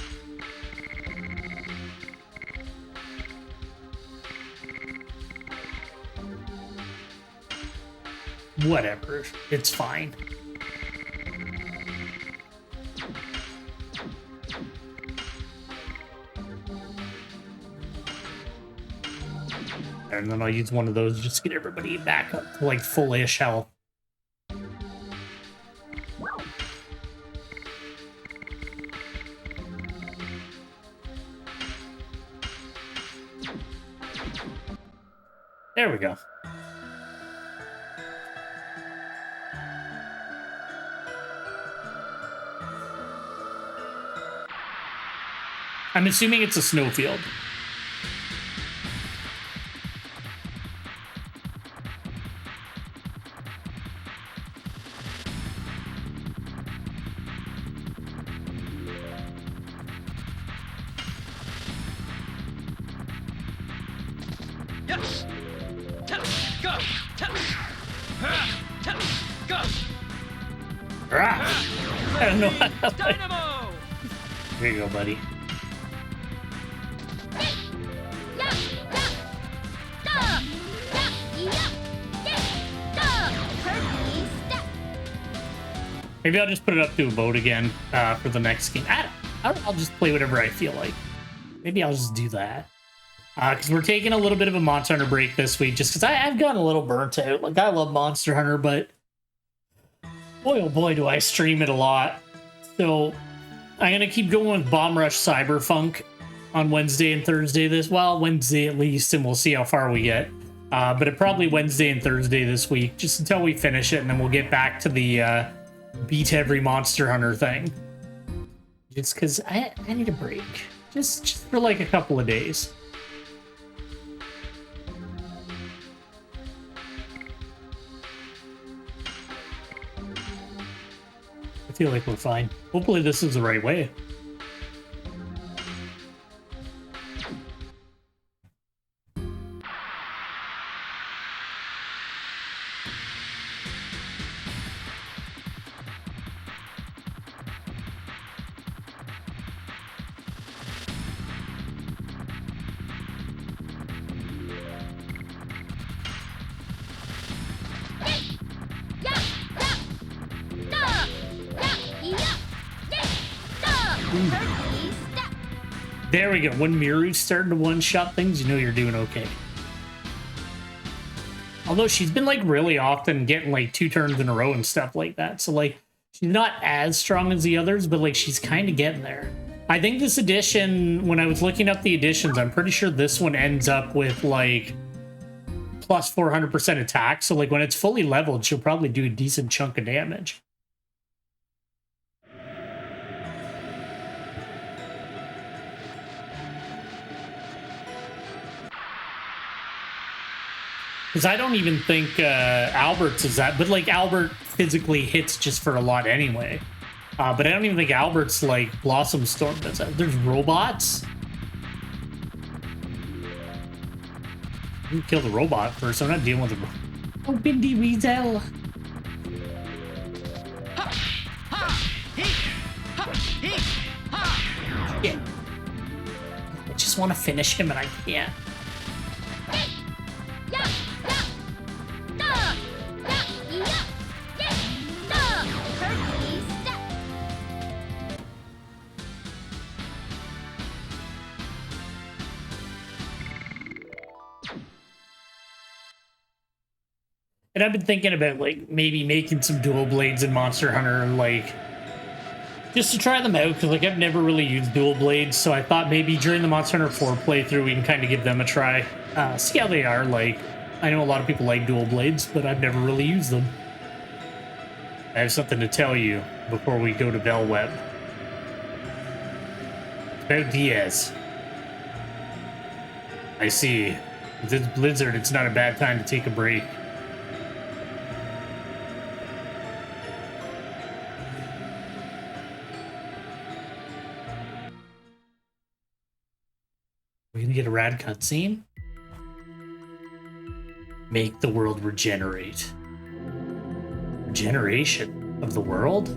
Whatever, it's fine. And then I'll use one of those just to get everybody back up to like full-ish health. There we go. I'm assuming it's a snowfield. Yes. Go. Go. I don't know how to Dynamo. There you go, buddy. Maybe I'll just put it up to a vote again for the next game. I'll just play whatever I feel like. Maybe I'll just do that. Because we're taking a little bit of a Monster Hunter break this week, just because I've gotten a little burnt out. Like, I love Monster Hunter, but boy, oh boy, do I stream it a lot. So I'm going to keep going with Bomb Rush Cyberpunk on Wednesday and Thursday Wednesday at least, and we'll see how far we get. But it probably Wednesday and Thursday this week, just until we finish it, and then we'll get back to the beat every Monster Hunter thing. Just because I need a break. Just for like a couple of days. I feel like we're fine. Hopefully this is the right way. There we go. When Miru's starting to one-shot things, you know you're doing okay. Although she's been, like, really often getting, like, 2 turns in a row and stuff like that. So, like, she's not as strong as the others, but, like, she's kind of getting there. I think this edition, when I was looking up the editions, I'm pretty sure this one ends up with, like, plus 400% attack. So, like, when it's fully leveled, she'll probably do a decent chunk of damage. Because I don't even think Albert's is that, but like Albert physically hits just for a lot anyway. But I don't even think Albert's like Blossom Storm does that. There's robots. You kill the robot first. I'm not dealing with the oh, Bindi Weasel. Yeah. I just want to finish him and I can't. And I've been thinking about, like, maybe making some dual blades in Monster Hunter, like, just to try them out, because, like, I've never really used dual blades, so I thought maybe during the Monster Hunter 4 playthrough, we can kind of give them a try. See how they are, like, I know a lot of people like dual blades, but I've never really used them. I have something to tell you before we go to Velweb. It's about Diaz. I see. If it's Blizzard, it's not a bad time to take a break. We can get a rad cutscene. Make the world regenerate. Regeneration of the world?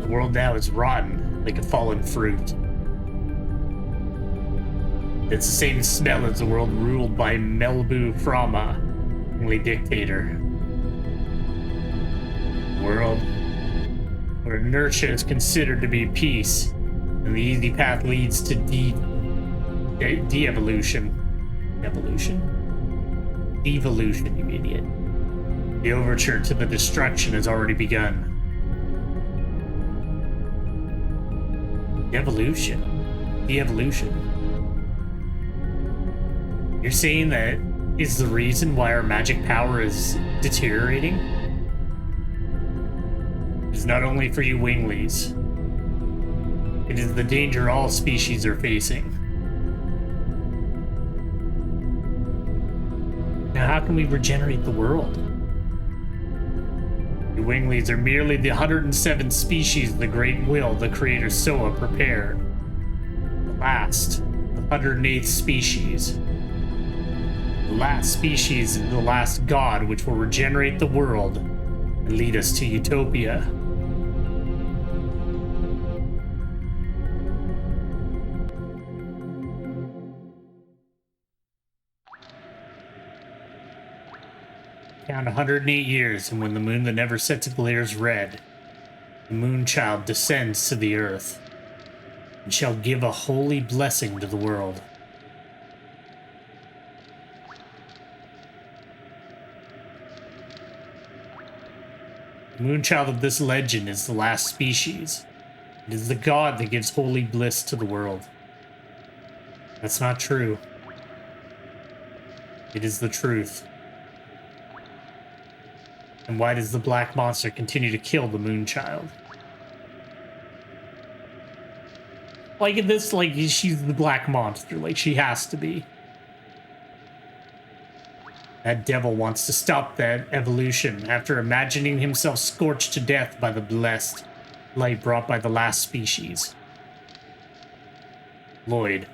The world now is rotten, like a fallen fruit. It's the same smell as the world ruled by Melbu Frama, only dictator. World where inertia is considered to be peace, and the easy path leads to de-evolution. Evolution? Devolution, you idiot. The overture to the destruction has already begun. Evolution? De-evolution? You're saying that is the reason why our magic power is deteriorating? Is not only for you winglies. It is the danger all species are facing. Now how can we regenerate the world? You winglies are merely the 107 species the great will the creator Soa prepared. The last, the 108th species. The last species is the last god which will regenerate the world and lead us to utopia. Count 108 years, and when the moon that never sets glares red, the moon child descends to the earth and shall give a holy blessing to the world. The moon child of this legend is the last species. It is the god that gives holy bliss to the world. That's not true. It is the truth. And why does the black monster continue to kill the moon child? Like in this, like, she's the black monster. Like, she has to be. That devil wants to stop that evolution after imagining himself scorched to death by the blessed light brought by the last species. Lloyd,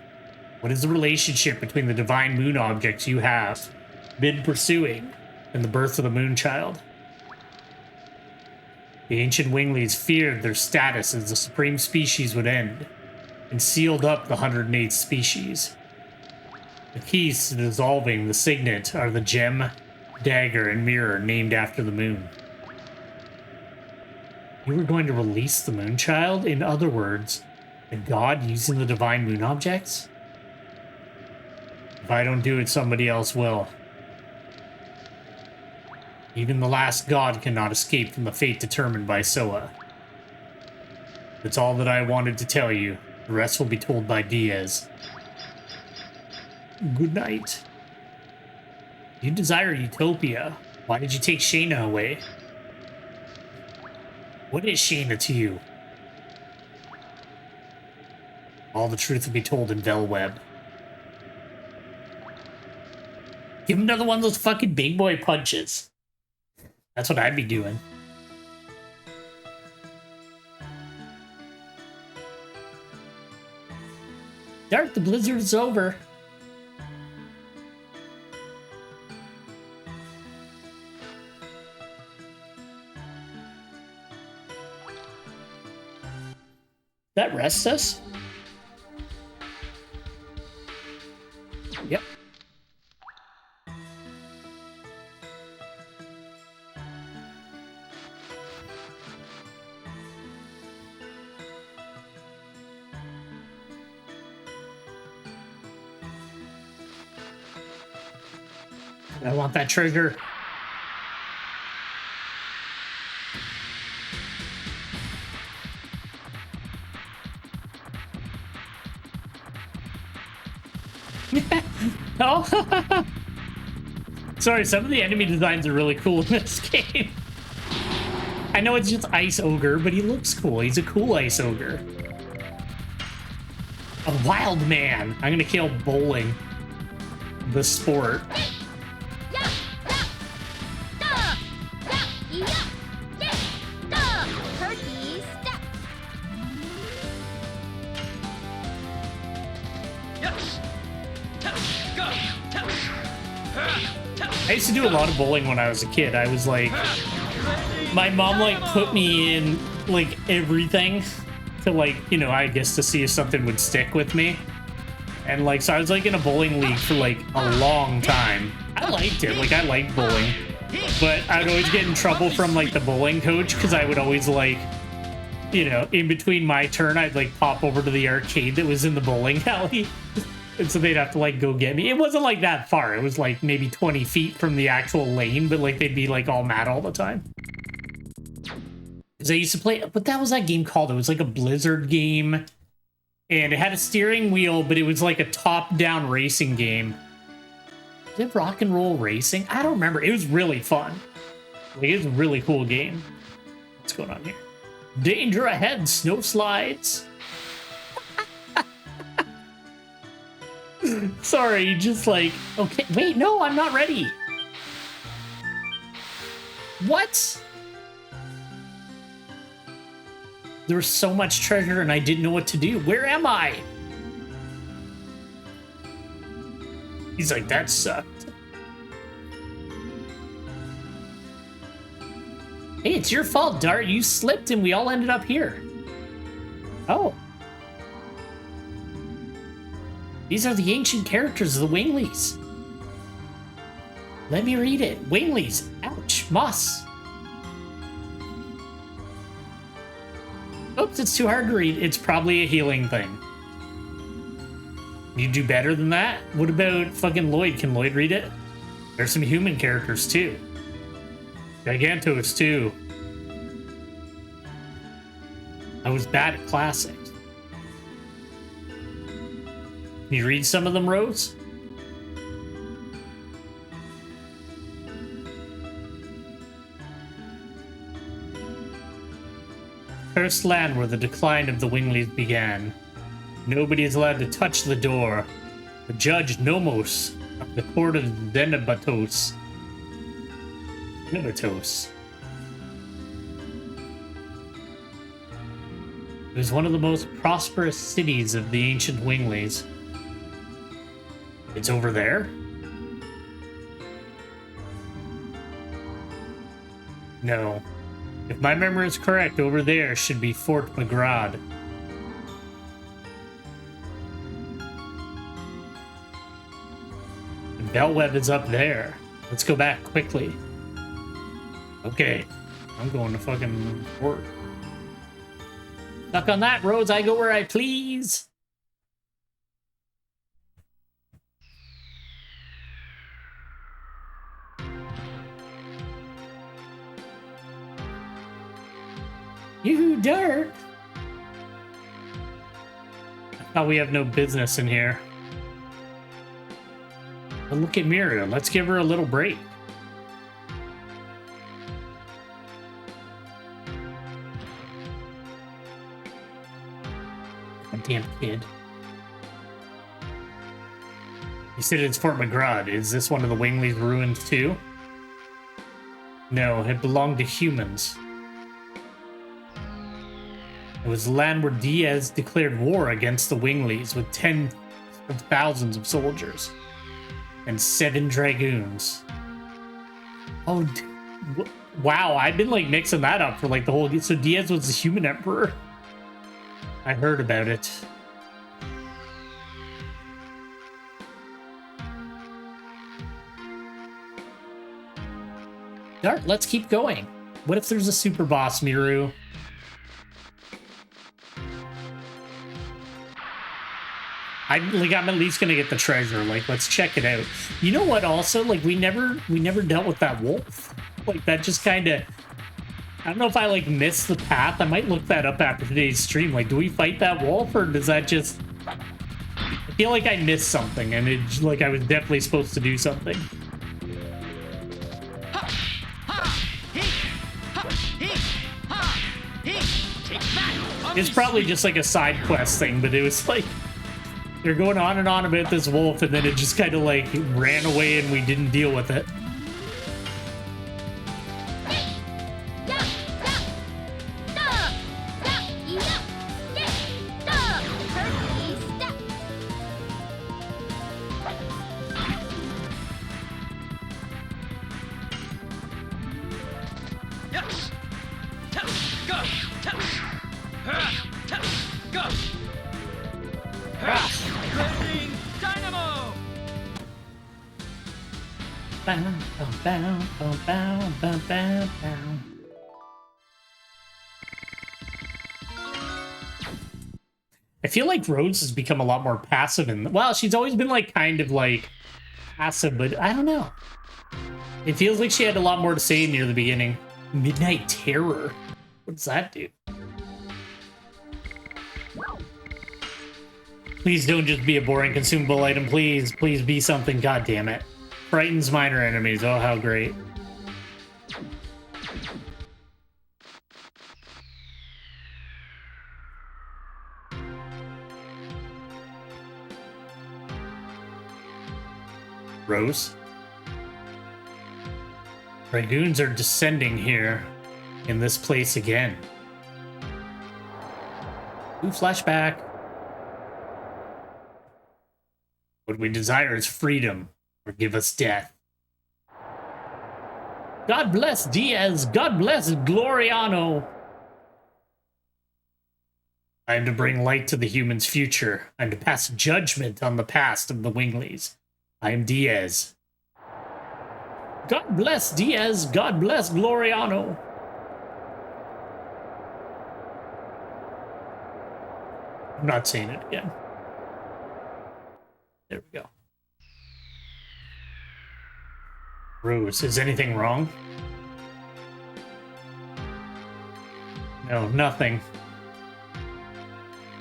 what is the relationship between the divine moon objects you have been pursuing and the birth of the moon child? The ancient Winglies feared their status as the supreme species would end and sealed up the 108th species. The keys to dissolving the signet are the gem, dagger, and mirror named after the moon. You were going to release the moon child? In other words, the god using the divine moon objects? If I don't do it, somebody else will. Even the last god cannot escape from the fate determined by Soa. That's all that I wanted to tell you. The rest will be told by Diaz. Good night. You desire utopia. Why did you take Shayna away? What is Shayna to you? All the truth will be told in Velweb. Give him another one of those fucking big boy punches. That's what I'd be doing. Dark, the blizzard is over. That rests us? Yep. I want that trigger. Oh, sorry, some of the enemy designs are really cool in this game. I know it's just Ice Ogre, but he looks cool. He's a cool Ice Ogre. A wild man. I'm gonna kill bowling. The sport. Turkey step. Yes. Go. I used to do a lot of bowling when I was a kid. I was like, my mom like put me in like everything to like, you know, I guess to see if something would stick with me. And like, so I was like in a bowling league for like a long time. I liked it. Like I liked bowling, but I would always get in trouble from like the bowling coach because I would always like, you know, in between my turn, I'd like pop over to the arcade that was in the bowling alley. And so they'd have to like go get me. It wasn't like that far. It was like maybe 20 feet from the actual lane, but like they'd be like all mad all the time. Because I used to play, but that was that game called, it was like a Blizzard game. And it had a steering wheel, but it was like a top-down racing game. Did it have Rock and Roll Racing? I don't remember. It was really fun. Like, it was a really cool game. What's going on here? Danger ahead, snow slides. Sorry, just like, okay, wait, no, I'm not ready. What? There was so much treasure and I didn't know what to do. Where am I? He's like, that sucked. Hey, it's your fault, Dart. You slipped and we all ended up here. Oh. These are the ancient characters of the Winglies. Let me read it. Winglies. Ouch. Moss. Oops, it's too hard to read. It's probably a healing thing. You do better than that? What about fucking Lloyd? Can Lloyd read it? There's some human characters too. Gigantos too. I was bad at classics. Can you read some of them, Rose? Cursed land where the decline of the Winglies began. Nobody is allowed to touch the door. The judge Nomos of the court of Denebatos. It was one of the most prosperous cities of the ancient Winglies. It's over there? No. If my memory is correct, over there should be Fort Magrad. The Bellweb is up there. Let's go back quickly. Okay. I'm going to fucking fort. Stuck on that, Rose. I go where I please. You dirt. I thought we have no business in here. But look at Miria. Let's give her a little break. Damn kid. You said it's Fort Magrad. Is this one of the Winglies' ruins too? No, it belonged to humans. It was land where Diaz declared war against the Winglies with tens of thousands of soldiers and 7 dragoons. Oh, wow! I've been like mixing that up for like the whole. So Diaz was the human emperor. I heard about it. Dart, let's keep going. What if there's a super boss, Miru? I'm at least gonna get the treasure. Like, let's check it out. You know what? Also, like, we never dealt with that wolf. Like, that just kind of. I don't know if I like missed the path. I might look that up after today's stream. Like, do we fight that wolf, or does that just? I feel like I missed something, and it like I was definitely supposed to do something. It's probably just like a side quest thing, but it was like they're going on and on about this wolf, and then it just kind of like ran away, and we didn't deal with it. I feel like Rose has become a lot more passive in well, she's always been like kind of like passive, but I don't know. It feels like she had a lot more to say near the beginning. Midnight Terror. What does that do? Please don't just be a boring consumable item, please. Please be something, god damn it. Frightens minor enemies, oh how great. Rose? Dragoons are descending here in this place again. Ooh, flashback. What we desire is freedom, or give us death. God bless Diaz. God bless Gloriano. I am to bring light to the humans' future. I am to pass judgment on the past of the Winglies. I am Diaz. God bless Diaz. God bless Gloriano. I'm not saying it again. There we go. Rose, is anything wrong? No, nothing.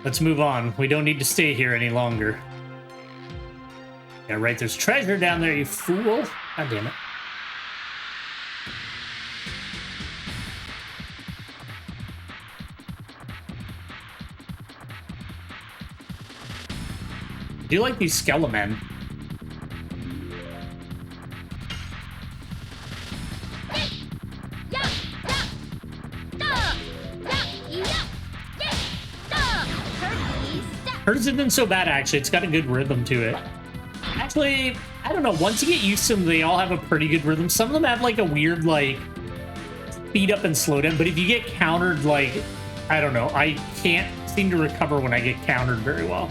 Let's move on. We don't need to stay here any longer. Yeah, right, there's treasure down there, you fool. God damn it. I do like these Skelemen. Hers isn't so bad, actually. It's got a good rhythm to it. Actually, I don't know. Once you get used to them, they all have a pretty good rhythm. Some of them have, like, a weird, like, speed up and slow down. But if you get countered, like, I don't know. I can't seem to recover when I get countered very well.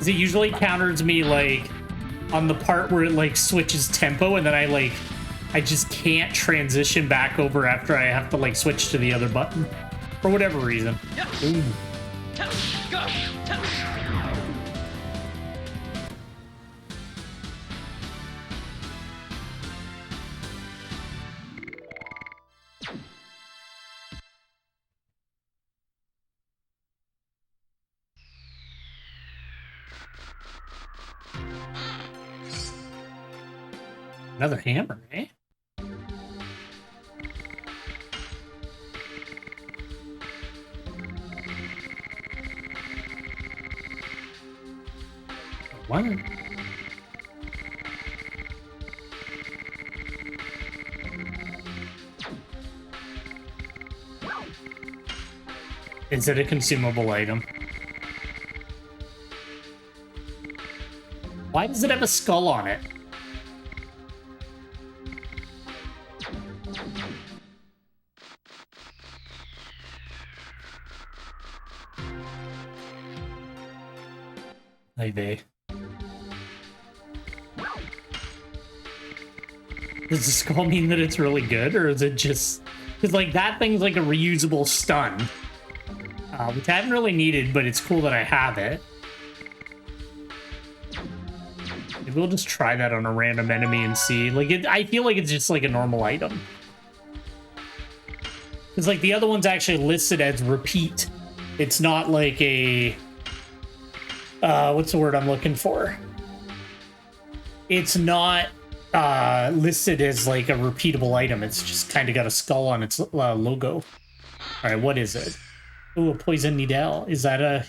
It usually counters me, like, on the part where it, like, switches tempo, and then I just can't transition back over after I have to, like, switch to the other button. For whatever reason. Ooh. Go. Another hammer, eh? What? Is it a consumable item? Why does it have a skull on it? Maybe. Does the skull mean that it's really good, or is it just... Because, like, that thing's like a reusable stun. Which I haven't really needed, but it's cool that I have it. Maybe we'll just try that on a random enemy and see. Like, I feel like it's just like a normal item. Because, like, the other one's actually listed as repeat. It's not like a... what's the word I'm looking for? It's not listed as like a repeatable item. It's just kind of got a skull on its logo. All right, what is it? Oh, a poison needle. Is that a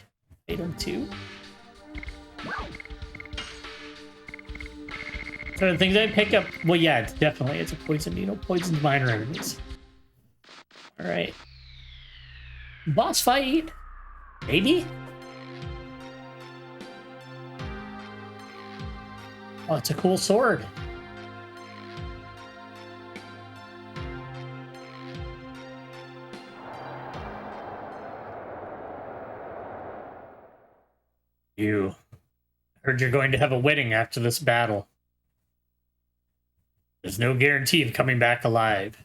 item too? So the things I pick up. Well, yeah, it's definitely it's a poison needle. Poisons minor enemies. All right. Boss fight. Maybe. Oh, it's a cool sword. You heard you're going to have a wedding after this battle. There's no guarantee of coming back alive.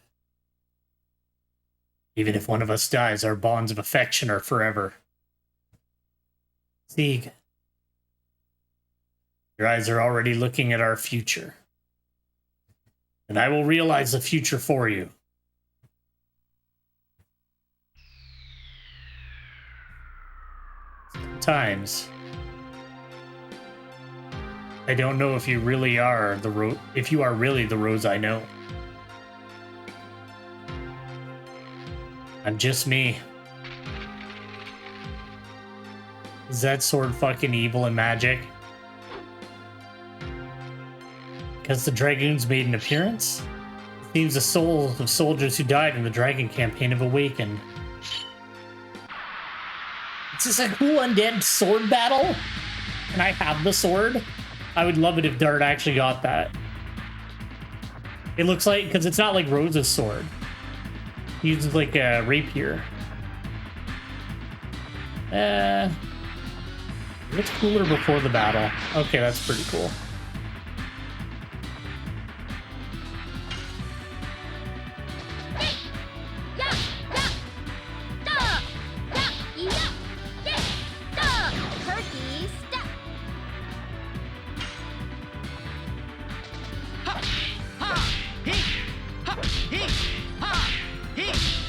Even if one of us dies, our bonds of affection are forever. Sieg. Your eyes are already looking at our future. And I will realize the future for you. Sometimes I don't know if you really are if you are really the Rose I know. I'm just me. Is that sword fucking evil and magic? Because the Dragoons made an appearance? It seems the souls of soldiers who died in the Dragon campaign have awakened. Is this a cool undead sword battle? Can I have the sword? I would love it if Dart actually got that. It looks like, because it's not like Rose's sword. He uses like a rapier. It's cooler before the battle. Okay, that's pretty cool. Turkey step.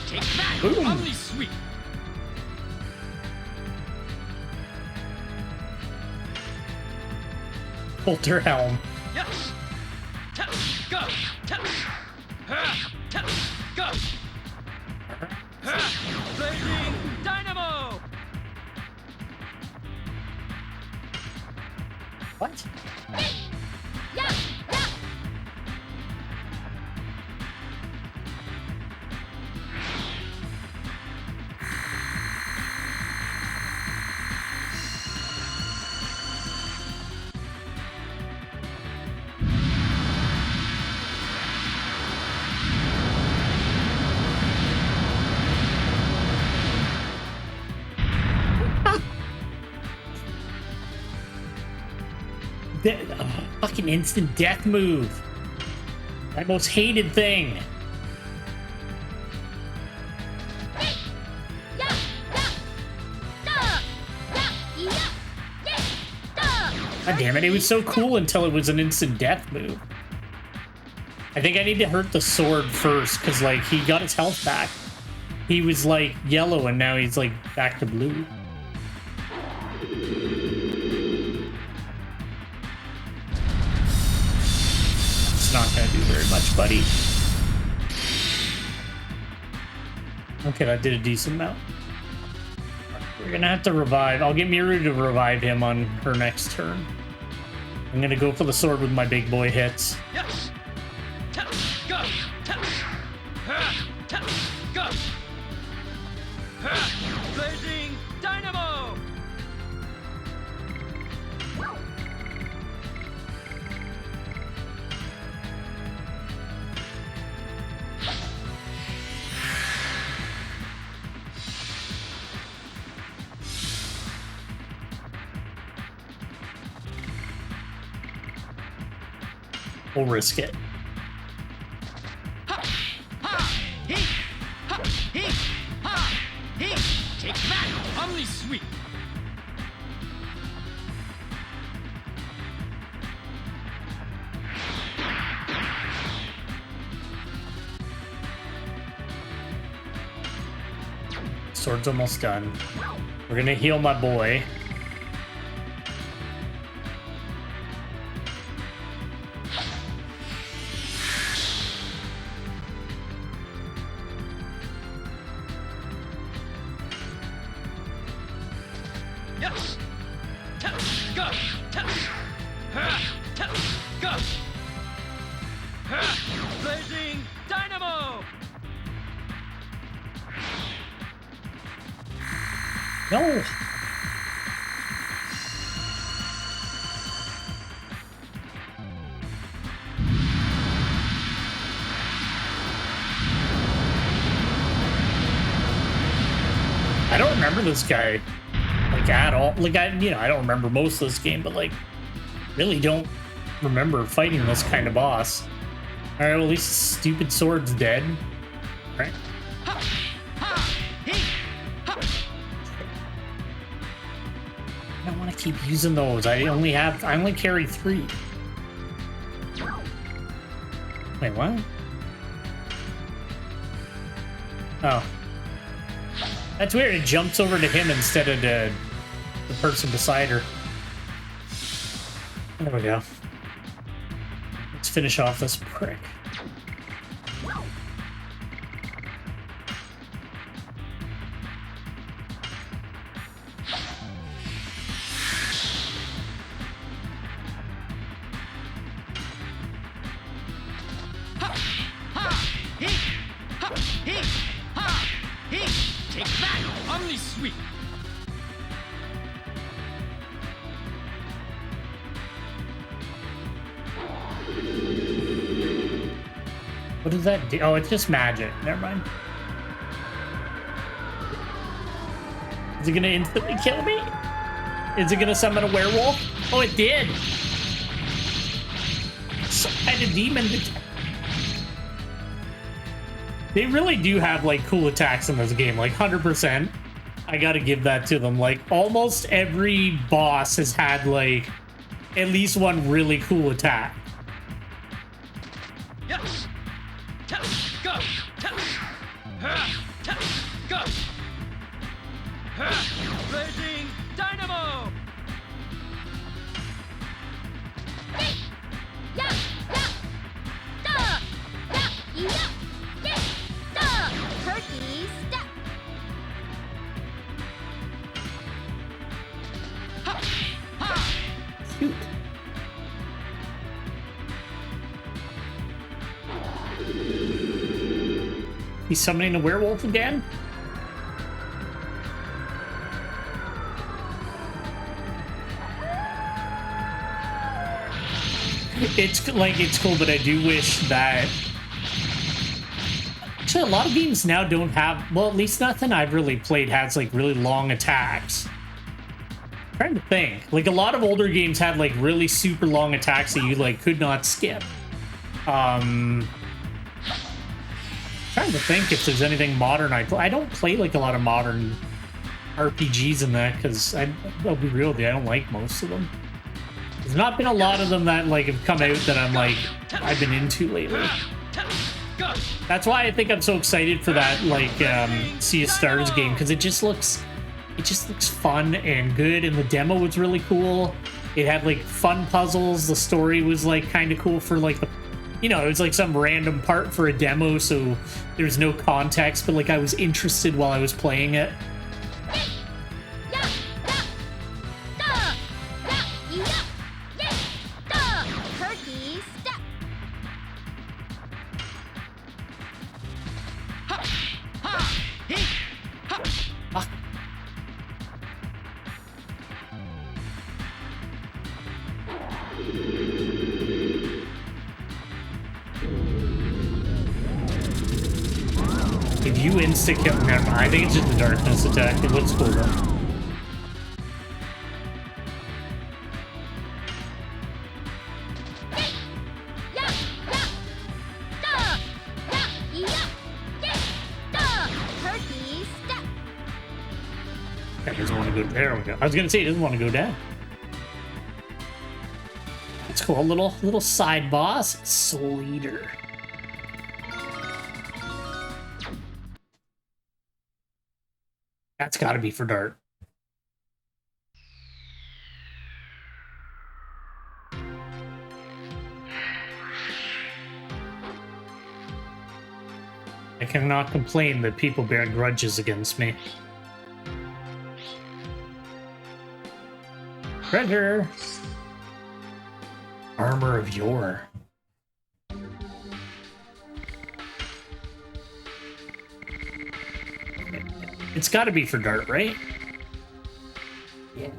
Take that, Boom. lovely sweet. Bolter helm. Yes. Go. Go. Blazing dynamo. What? Yeah, yeah. Fucking instant death move. My most hated thing. Yeah, yeah. Yeah, yeah, yeah. God damn it, it was so cool until it was an instant death move. I think I need to hurt the sword first, because, like, he got his health back. He was, like, yellow, and now he's, like, back to blue. It's not gonna do very much, buddy. Okay, that did a decent amount. We're gonna have to revive. I'll get Miru to revive him on her next turn. I'm gonna go for the sword with my big boy hits. Yes. Go. Go. Blazing dynamo. We'll risk it. Take that, lovely sweet. Sword's almost done. We're gonna heal my boy. Yes. Go. Go. Blazing dynamo. No! I don't remember this guy, like, at all. Like, I don't remember most of this game, but, like, really don't remember fighting this kind of boss. Alright, well, at least the stupid sword's dead. Alright. I don't want to keep using those. I only carry 3. Wait, what? Oh. That's weird. It jumps over to him instead of the person beside her. There we go. Let's finish off this prick. Take that, lovely sweet. What does that do? Oh, it's just magic. Never mind. Is it gonna instantly kill me? Is it gonna summon a werewolf? Oh, it did. So I had a demon. They really do have like cool attacks in this game, like 100%. I gotta give that to them. Like almost every boss has had like at least one really cool attack. Yes. Test. Go. Test. Test. Go. Blazing dynamo. Yeah, yeah. Duh. Yeah, yeah. Yeah. Duh. Turkey step. Shoot. He's summoning a werewolf again? It's cool, but I do wish that actually a lot of games now don't have, well, at least nothing I've really played has like really long attacks. I'm trying to think. Like a lot of older games had like really super long attacks that you like could not skip. Trying to think if there's anything modern I play. I don't play like a lot of modern RPGs in that because I'll be real with you, I don't like most of them. There's not been a lot of them that like have come out that I'm like I've been into lately. That's why I think I'm so excited for that like Sea of Stars game because it just looks fun and good, and the demo was really cool. It had like fun puzzles. The story was like kind of cool for like the, you know, it was like some random part for a demo, so there's no context, but like I was interested while I was playing it. Yeah, yeah. Duh. Yeah, yeah. Yeah. Duh. Turkey step. Ah. If you insta-kill, never mind. I think it's just a darkness attack. It looks cool though. Yeah, yeah. Duh. Yeah, yeah. Yeah. Duh. Turkey step. That doesn't want to go there. We go. I was gonna say it doesn't want to go down. It's cool. A little side boss, Soul Eater. That's got to be for Dart. I cannot complain that people bear grudges against me. Treasure! Armor of Yore. It's got to be for Dart, right? Yeah.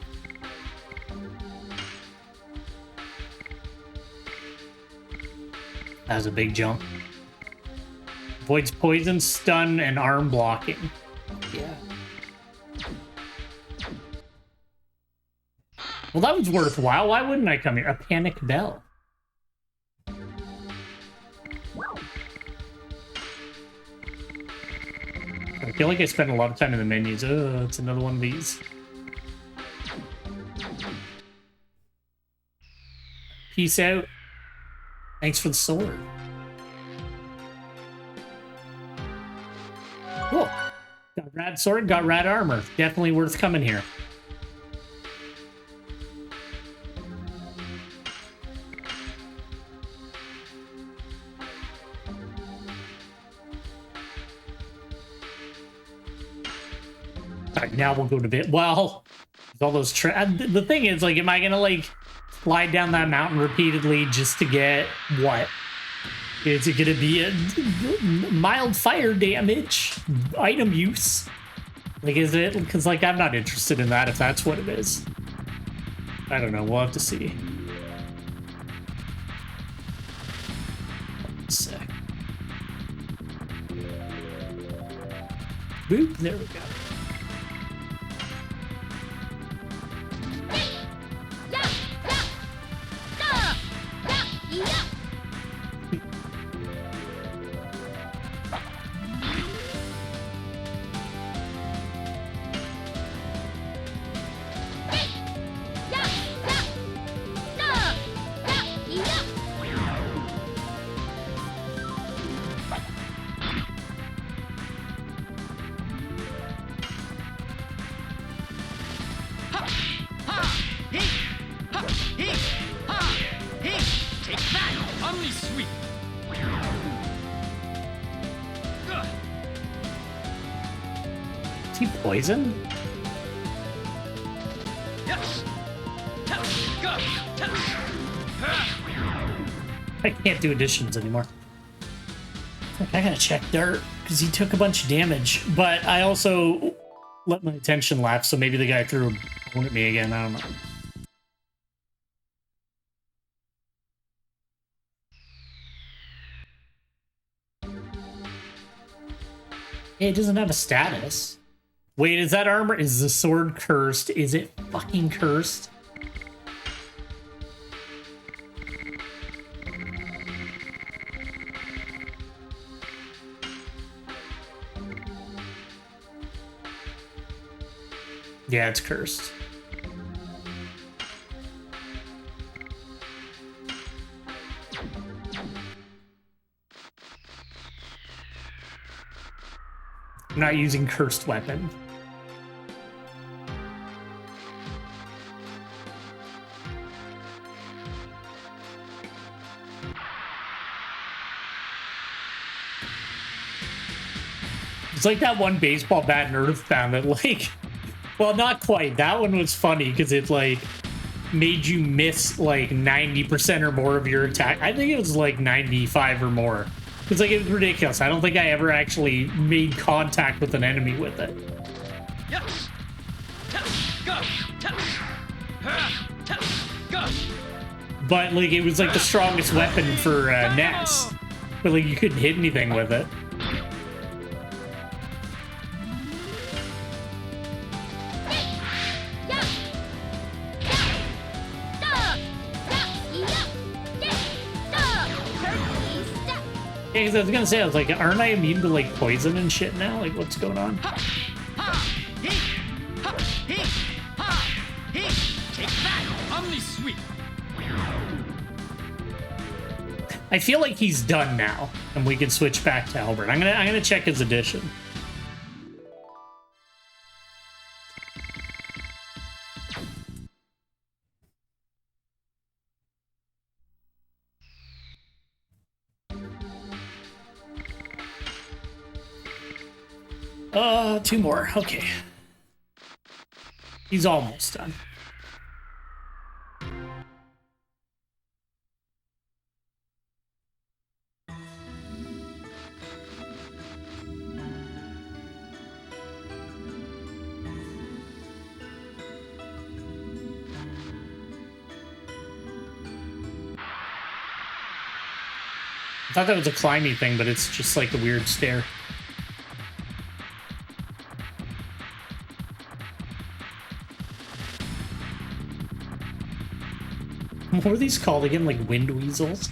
That was a big jump. Avoids poison, stun, and arm blocking. Yeah. Well, that was worthwhile. Why wouldn't I come here? A panic bell. I feel like I spend a lot of time in the menus. Oh, it's another one of these. Peace out. Thanks for the sword. Cool. Got rad sword, got rad armor. Definitely worth coming here. Alright, now we'll go to bed. Well, all those the thing is, like, am I gonna like slide down that mountain repeatedly just to get what? Is it gonna be a mild fire damage item use? Like, is it? Because like I'm not interested in that if that's what it is. I don't know. We'll have to see. One sec. Boop. There we go. Omni sweep. Is he poison? Yes. Go. I can't do additions anymore. I gotta check Dart because he took a bunch of damage, but I also let my attention lapse, so maybe the guy threw a bone at me again. I don't know. It doesn't have a status. Wait, is that armor? Is the sword cursed? Is it fucking cursed? Yeah, it's cursed. I'm not using cursed weapon. It's like that one baseball bat in Earthbound that, like, well, not quite. That one was funny because it, like, made you miss, like, 90% or more of your attack. I think it was, like, 95 or more. It's like, it was ridiculous. I don't think I ever actually made contact with an enemy with it. Yes. Go. Go. But, like, it was, like, the strongest weapon for Ness. But, like, you couldn't hit anything with it. Yeah, because I was gonna say, I was like, aren't I immune to, like, poison and shit now? Like, what's going on? Take that, Omni sweep. I feel like he's done now, and we can switch back to Albert. I'm gonna check his addition. Two more. Okay. He's almost done. I thought that was a climbing thing, but it's just like a weird stair. What are these called again? Like wind weasels?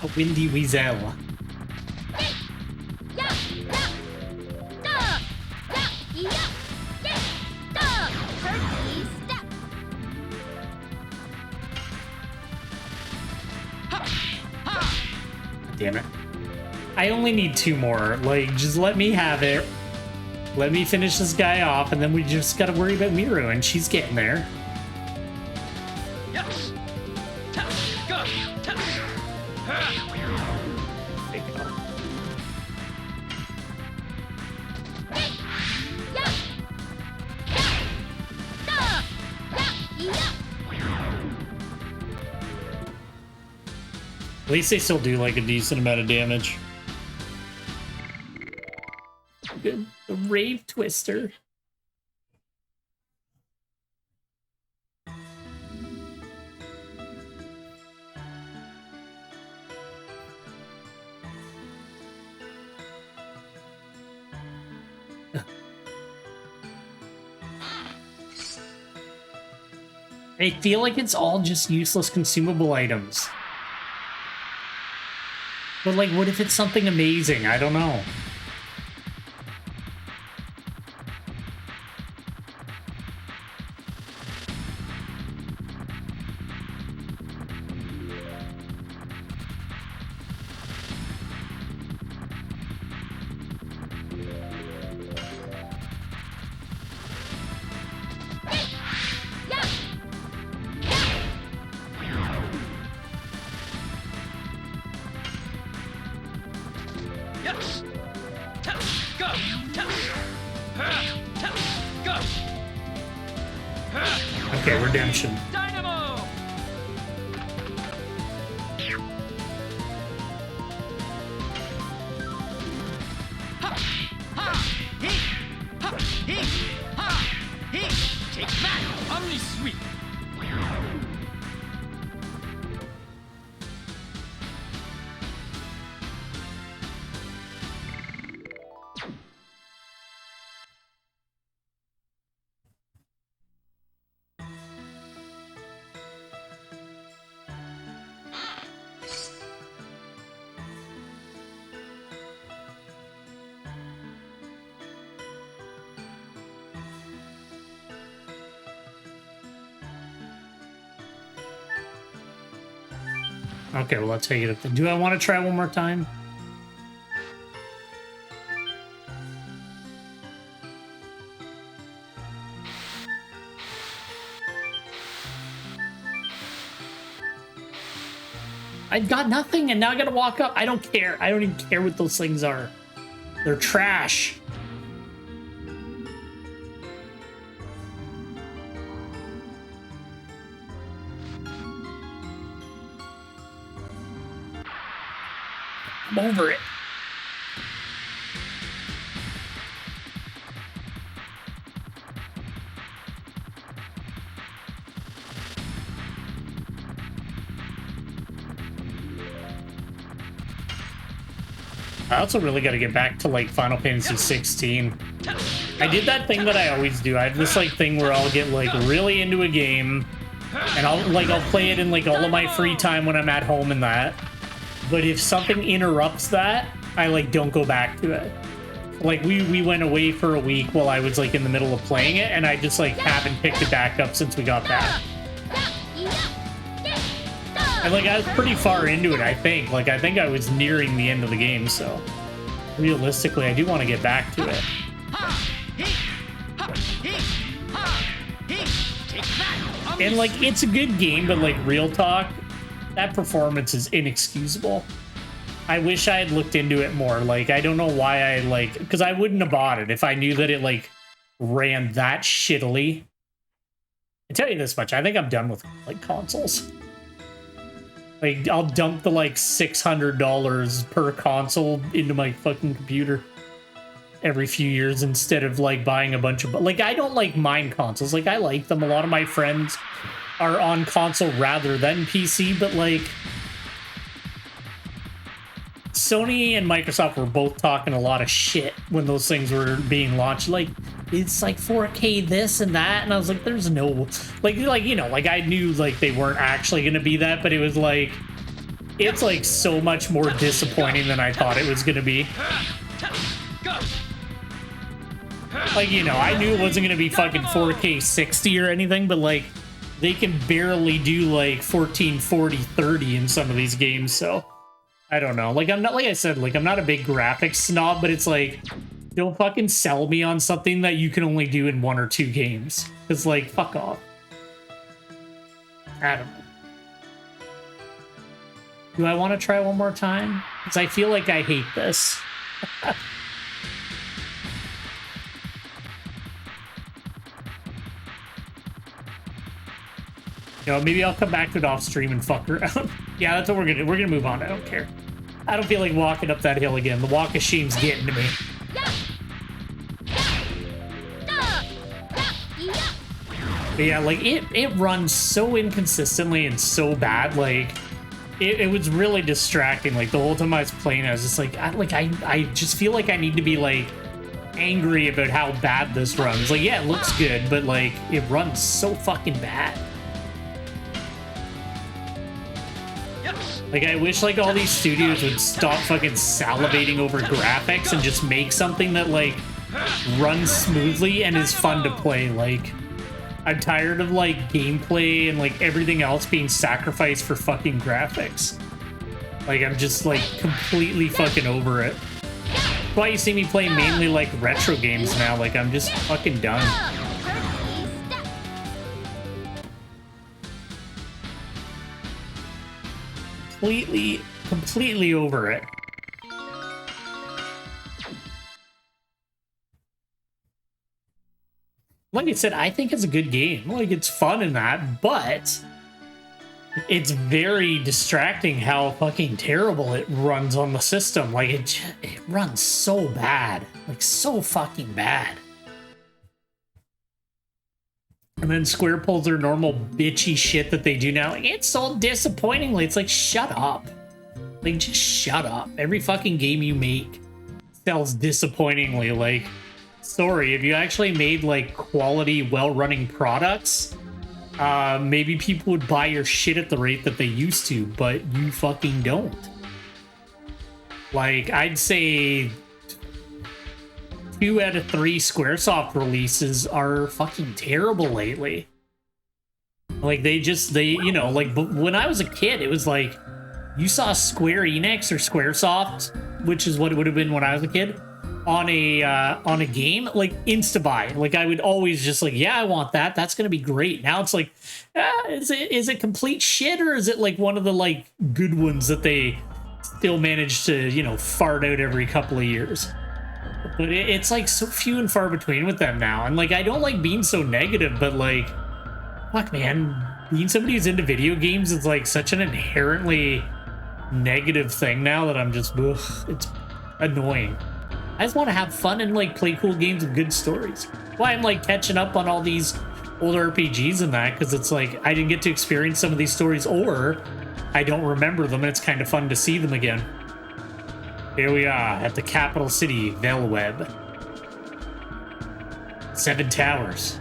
A windy weasel. Damn it. I only need two more. Like, just let me have it. Let me finish this guy off, and then we just gotta worry about Miru, and she's getting there. Yes. Go. Take it off. At least they still do like a decent amount of damage. Good. The Rave Twister. I feel like it's all just useless consumable items. But, like, what if it's something amazing? I don't know. Touch. Touch. Go. Touch. Touch. Go. Okay, redemption. Dynamo! Take that! Omni sweep! Okay, well, let's take it up. Do I want to try one more time? I got nothing, and now I gotta walk up. I don't care. I don't even care what those things are. They're trash. I'm over it. I also really got to get back to like Final Fantasy 16. I did that thing that I always do. I have this like thing where I'll get like really into a game, and I'll play it in like all of my free time when I'm at home and that. But if something interrupts that, I like don't go back to it. Like we went away for a week while I was like in the middle of playing it, and I just like haven't picked it back up since we got back. And like I was pretty far into it, I think. Like I think I was nearing the end of the game, so realistically I do want to get back to it. And like it's a good game, but like real talk, that performance is inexcusable. I wish I had looked into it more. Like I don't know why I like, because I wouldn't have bought it if I knew that it like ran that shittily. I tell you this much, I think I'm done with like consoles. Like, I'll dump the, like, $600 per console into my fucking computer every few years instead of, like, buying a bunch of... Like, I don't, like, mind consoles. Like, I like them. A lot of my friends are on console rather than PC, but, like... Sony and Microsoft were both talking a lot of shit when those things were being launched. Like, it's like 4K this and that, and I was like, there's no... Like, you know, like, I knew, like, they weren't actually gonna be that, but it was like... It's, like, so much more disappointing than I thought it was gonna be. Like, you know, I knew it wasn't gonna be fucking 4K 60 or anything, but, like, they can barely do, like, 1440 30 in some of these games, so... I don't know. Like, I'm not, like I said, like, I'm not a big graphics snob, but it's like, don't fucking sell me on something that you can only do in 1 or 2 games. Because, like, fuck off. I don't know. Do I want to try one more time? Because I feel like I hate this. You know, maybe I'll come back to it off stream and fuck around. Yeah, that's what we're gonna do. We're gonna move on. I don't care. I don't feel like walking up that hill again. The walk of shame's getting to me. But yeah, like it runs so inconsistently and so bad. Like it was really distracting. Like the whole time I was playing, I was just like, I just feel like I need to be like angry about how bad this runs. Like, yeah, it looks good, but like it runs so fucking bad. Like, I wish, like, all these studios would stop fucking salivating over graphics and just make something that, like, runs smoothly and is fun to play. Like, I'm tired of, like, gameplay and, like, everything else being sacrificed for fucking graphics. Like, I'm just, like, completely fucking over it. That's why you see me playing mainly, like, retro games now. Like, I'm just fucking done. Completely over it. like I said, I think it's a good game. Like, it's fun in that, but it's very distracting how fucking terrible it runs on the system. Like, it runs so bad. Like, so fucking bad. And then Square pulls their normal bitchy shit that they do now. Like, it's so disappointingly. It's like, shut up. Like, just shut up. Every fucking game you make sells disappointingly. Like, sorry, if you actually made, like, quality, well-running products, maybe people would buy your shit at the rate that they used to, but you fucking don't. Like, I'd say 2 out of 3 Squaresoft releases are fucking terrible lately. Like, they you know, like, but when I was a kid, it was like, you saw Square Enix or Squaresoft, which is what it would have been when I was a kid, on a game, like, insta-buy. Like, I would always just like, yeah, I want that. That's gonna be great. Now it's like, is it complete shit, or is it like one of the, like, good ones that they still manage to, you know, fart out every couple of years? But it's like so few and far between with them now. And like, I don't like being so negative, but like, fuck, man, being somebody who's into video games is like such an inherently negative thing now that I'm just, ugh, it's annoying. I just want to have fun and like play cool games with good stories. Why I'm like catching up on all these old RPGs and that, because it's like I didn't get to experience some of these stories, or I don't remember them, and it's kind of fun to see them again. Here we are at the capital city, Velweb. 7 towers.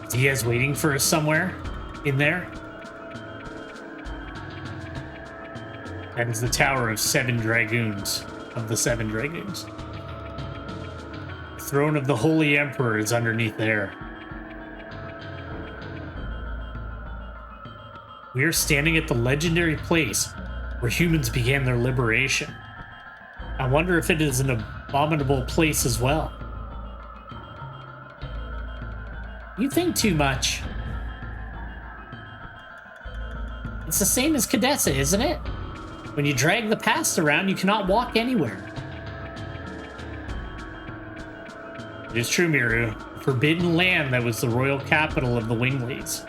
Is he guys waiting for us somewhere in there? That is the Tower of 7 Dragoons, of the 7 Dragoons. The throne of the Holy Emperor is underneath there. We are standing at the legendary place where humans began their liberation. I wonder if it is an abominable place as well. You think too much. It's the same as Cadessa, isn't it? When you drag the past around, you cannot walk anywhere. It is true, Miru. Forbidden land that was the royal capital of the Winglies.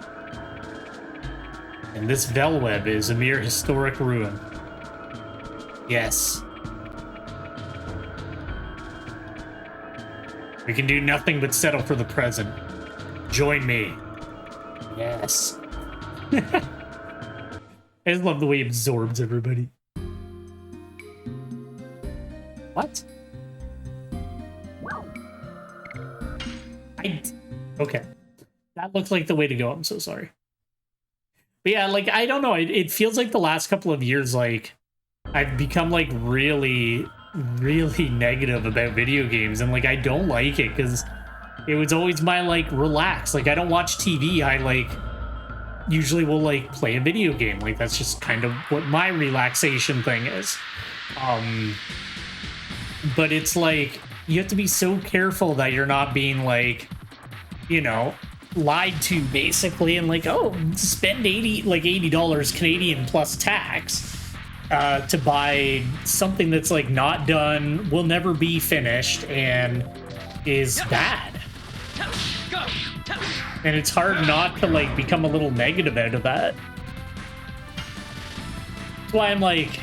And this Velweb is a mere historic ruin. Yes. We can do nothing but settle for the present. Join me. Yes. I just love the way he absorbs everybody. What? Okay. That looks like the way to go. I'm so sorry. But yeah, like, I don't know. It feels like the last couple of years, like, I've become, like, really, really negative about video games. And, like, I don't like it because it was always my, like, relax. Like, I don't watch TV. I, like, usually will, like, play a video game. Like, that's just kind of what my relaxation thing is. But it's, like, you have to be so careful that you're not being, like, you know, lied to, basically, and like, oh, spend $80 Canadian plus tax to buy something that's like not done, will never be finished, and is bad. And it's hard not to like become a little negative out of that. That's why I'm like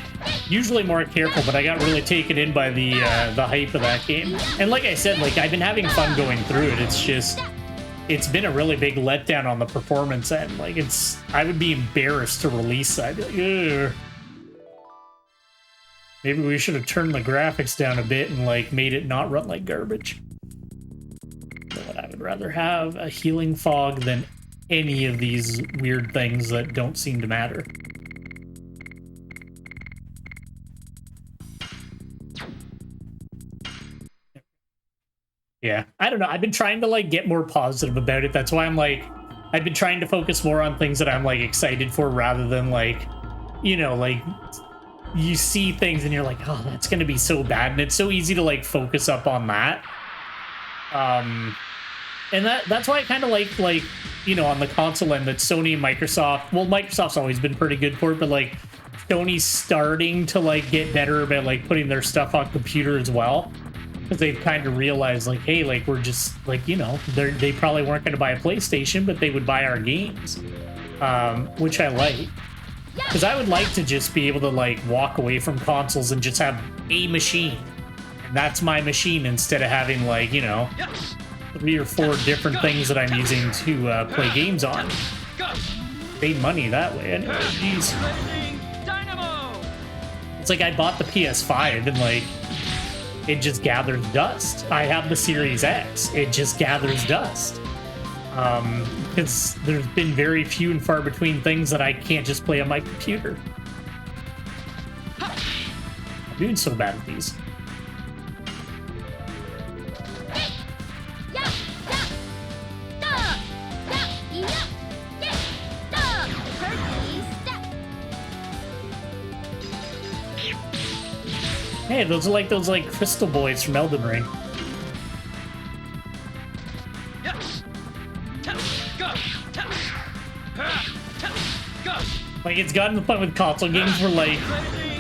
usually more careful, but I got really taken in by the hype of that game. And like I said, like, I've been having fun going through it. It's just, it's been a really big letdown on the performance end. Like, I would be embarrassed to release that. I'd be like, ugh. Maybe we should have turned the graphics down a bit and like made it not run like garbage. But I would rather have a healing fog than any of these weird things that don't seem to matter. Yeah, I don't know. I've been trying to like get more positive about it. That's why I'm like, I've been trying to focus more on things that I'm like excited for rather than like, you know, like you see things and you're like, oh, that's going to be so bad. And it's so easy to like focus up on that. And that's why I kind of like, you know, on the console end that Sony and Microsoft, well, Microsoft's always been pretty good for it, but like Sony's starting to like get better about like putting their stuff on computer as well. because they've kind of realized, like, hey, like, we're just, like, you know, they probably weren't going to buy a PlayStation, but they would buy our games, which I like. Because I would like to just be able to, like, walk away from consoles and just have a machine. And that's my machine, instead of having, like, you know, 3 or 4 different things that I'm using to play games on. Save money that way. Anyway, jeez. It's like I bought the PS5 and, like, it just gathers dust. I have the Series X. It just gathers dust. Because there's been very few and far between things that I can't just play on my computer. I'm doing so bad at these. Hey, those are like those, like, crystal boys from Elden Ring. Like, it's gotten to the point with console games where, like,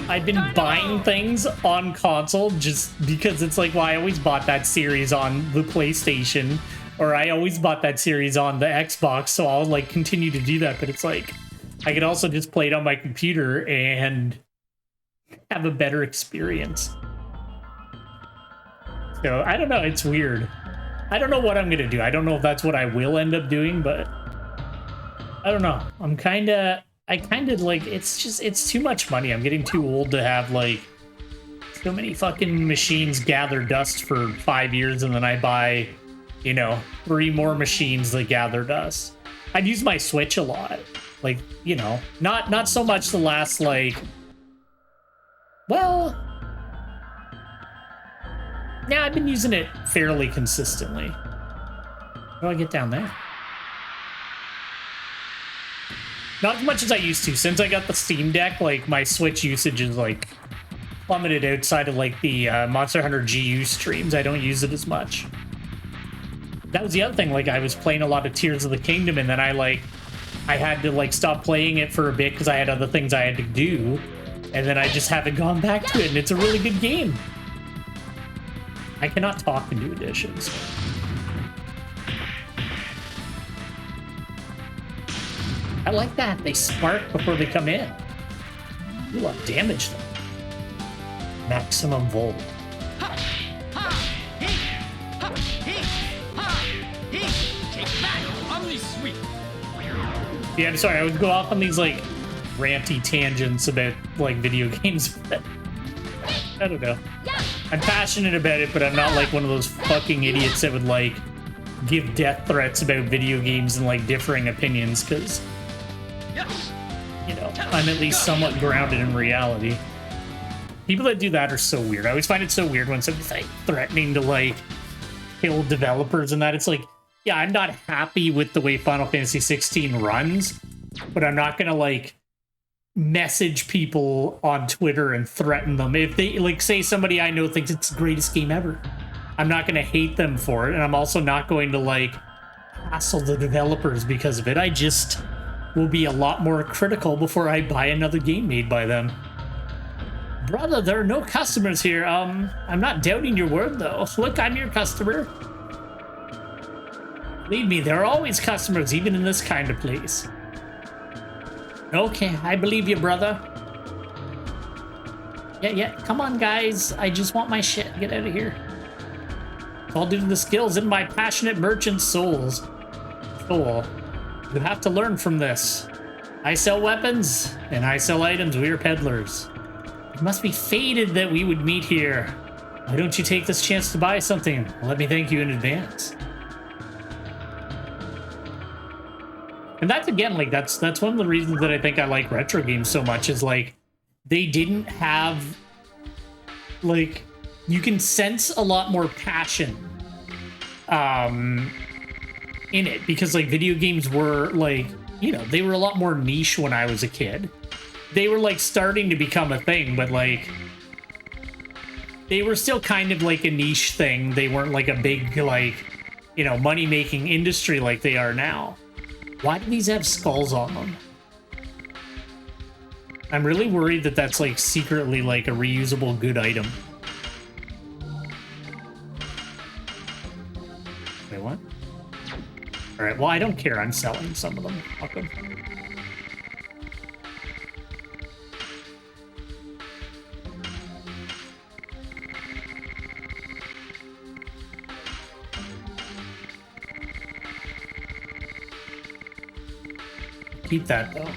I've been buying things on console just because it's like, well, I always bought that series on the PlayStation, or I always bought that series on the Xbox, so I'll, like, continue to do that. But it's like, I could also just play it on my computer and have a better experience. So, I don't know, it's weird. I don't know what I'm gonna do. I don't know if that's what I will end up doing, but I don't know. I kind of like, it's too much money. I'm getting too old to have, like, so many fucking machines gather dust for 5 years and then I buy, you know, 3 more machines that gather dust. I've used my Switch a lot. Like, you know, not so much the last, like, well, yeah, I've been using it fairly consistently. How do I get down there? Not as much as I used to. Since I got the Steam Deck, like, my Switch usage is, like, plummeted outside of, like, the Monster Hunter GU streams. I don't use it as much. That was the other thing. Like, I was playing a lot of Tears of the Kingdom, and then I had to, like, stop playing it for a bit because I had other things I had to do. And then I just haven't gone back to it, and it's a really good game. I cannot talk in new editions. I like that. They spark before they come in. You want to damage them. Maximum volt. Yeah, I'm sorry. I would go off on these, like, ranty tangents about, like, video games, but I don't know. I'm passionate about it, but I'm not like one of those fucking idiots that would, like, give death threats about video games and, like, differing opinions, because, you know, I'm at least somewhat grounded in reality. People that do that are so weird. I always find it so weird when somebody's, like, threatening to, like, kill developers and that. It's like, yeah, I'm not happy with the way Final Fantasy 16 runs, but I'm not gonna, like, message people on Twitter and threaten them. If they, like, say somebody I know thinks it's the greatest game ever, I'm not going to hate them for it, and I'm also not going to, like, hassle the developers because of it. I just will be a lot more critical before I buy another game made by them. Brother, there are no customers here. I'm not doubting your word, though. Look, I'm your customer. Believe me, there are always customers, even in this kind of place. Okay, I believe you, brother. Yeah, come on, guys. I just want my shit. Get out of here. It's all due to the skills in my passionate merchant souls. Soul. You have to learn from this. I sell weapons, and I sell items. We are peddlers. It must be fated that we would meet here. Why don't you take this chance to buy something? Let me thank you in advance. And that's, again, like, that's one of the reasons that I think I like retro games so much, is, like, they didn't have, like, you can sense a lot more passion in it, because, like, video games were, like, you know, they were a lot more niche when I was a kid. They were, like, starting to become a thing, but, like, they were still kind of like a niche thing. They weren't like a big, like, you know, money-making industry like they are now. Why do these have skulls on them? I'm really worried that that's, like, secretly, like, a reusable good item. right, well, I don't care. I'm selling some of them. Fuck 'em. Keep that, though.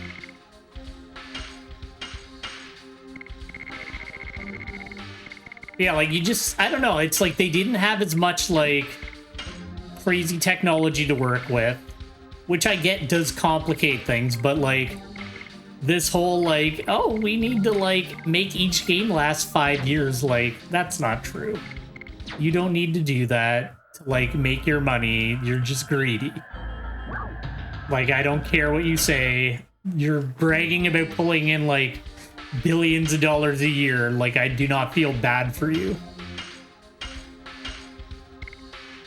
Yeah, like, you just... I don't know. It's like they didn't have as much, like, crazy technology to work with, which I get does complicate things, but, like, this whole, like, oh, we need to, like, make each game last 5 years, like, that's not true. You don't need to do that to, like, make your money. You're just greedy. Like, I don't care what you say. You're bragging about pulling in, like, billions of dollars a year. Like, I do not feel bad for you.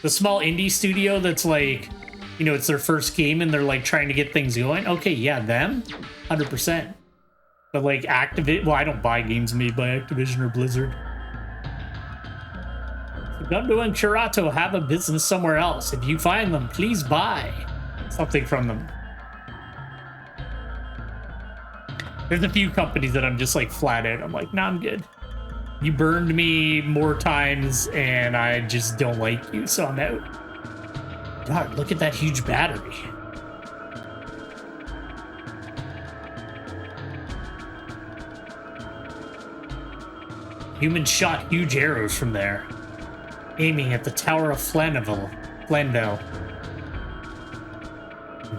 The small indie studio that's, like, you know, it's their first game and they're, like, trying to get things going. Okay, yeah, them? 100%. But, like, Activision... Well, I don't buy games made by Activision or Blizzard. Gundo and Curato have a business somewhere else. If you find them, please buy something from them. There's a few companies that I'm just like flat out. I'm like, nah, I'm good. You burned me more times and I just don't like you, so I'm out. God, look at that huge battery. Humans shot huge arrows from there, aiming at the Tower of Flanvel.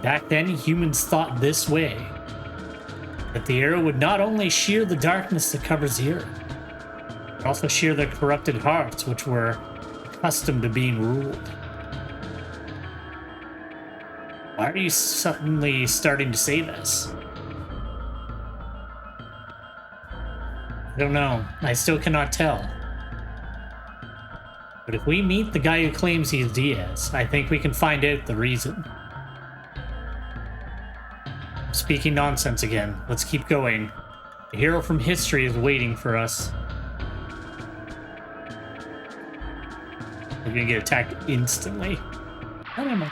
Back then, humans thought this way, that the arrow would not only shear the darkness that covers the earth, but also shear their corrupted hearts, which were accustomed to being ruled. Why are you suddenly starting to say this? I don't know. I still cannot tell. But if we meet the guy who claims he's Diaz, I think we can find out the reason. I'm speaking nonsense again. Let's keep going. The hero from history is waiting for us. We're gonna get attacked instantly. I don't know.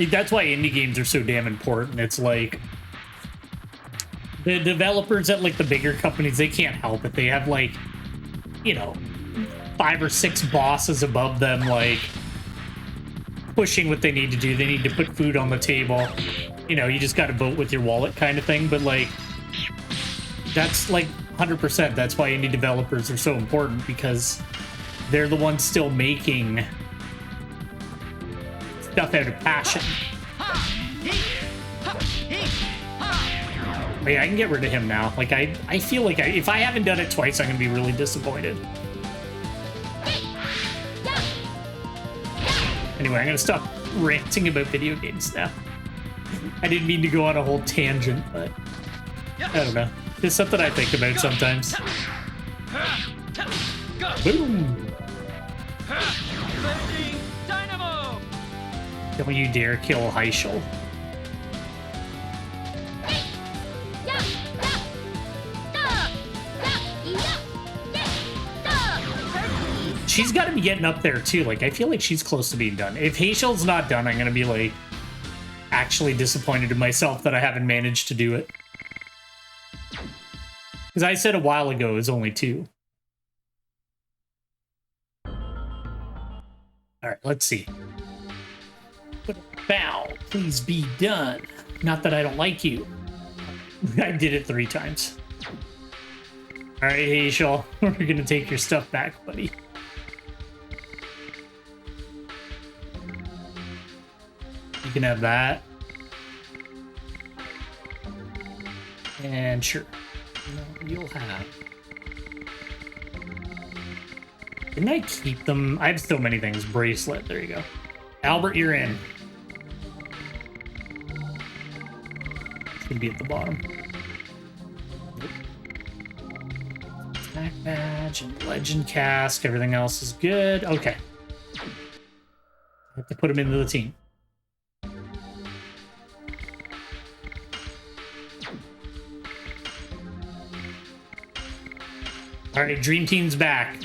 That's why indie games are so damn important. It's like... the developers at, like, the bigger companies, they can't help it. They have, like, you know, 5 or 6 bosses above them, like, pushing what they need to do. They need to put food on the table. You know, you just got to vote with your wallet kind of thing. But, like, that's, like, 100%. That's why indie developers are so important, because they're the ones still making stuff out of passion. Yeah, I can get rid of him now. Like, I feel like if I haven't done it twice, I'm gonna be really disappointed. Anyway, I'm gonna stop ranting about video games now. I didn't mean to go on a whole tangent, but I don't know. It's something I think about sometimes. Boom! Dynamo! Don't you dare kill Heischel. She's got to be getting up there too. Like, I feel like she's close to being done. If Heichel's not done, I'm gonna be like actually disappointed in myself that I haven't managed to do it. Because I said a while ago it was only 2. All right, let's see. But bow, please be done. Not that I don't like you. I did it 3 times. All right, Heichel, we're gonna take your stuff back, buddy. You can have that. And sure. No, you'll have. Didn't I keep them? I have so many things. Bracelet. There you go. Albert, you're in. Should be at the bottom. Attack badge and legend cask. Everything else is good. Okay. I have to put him into the team. All right, Dream Team's back.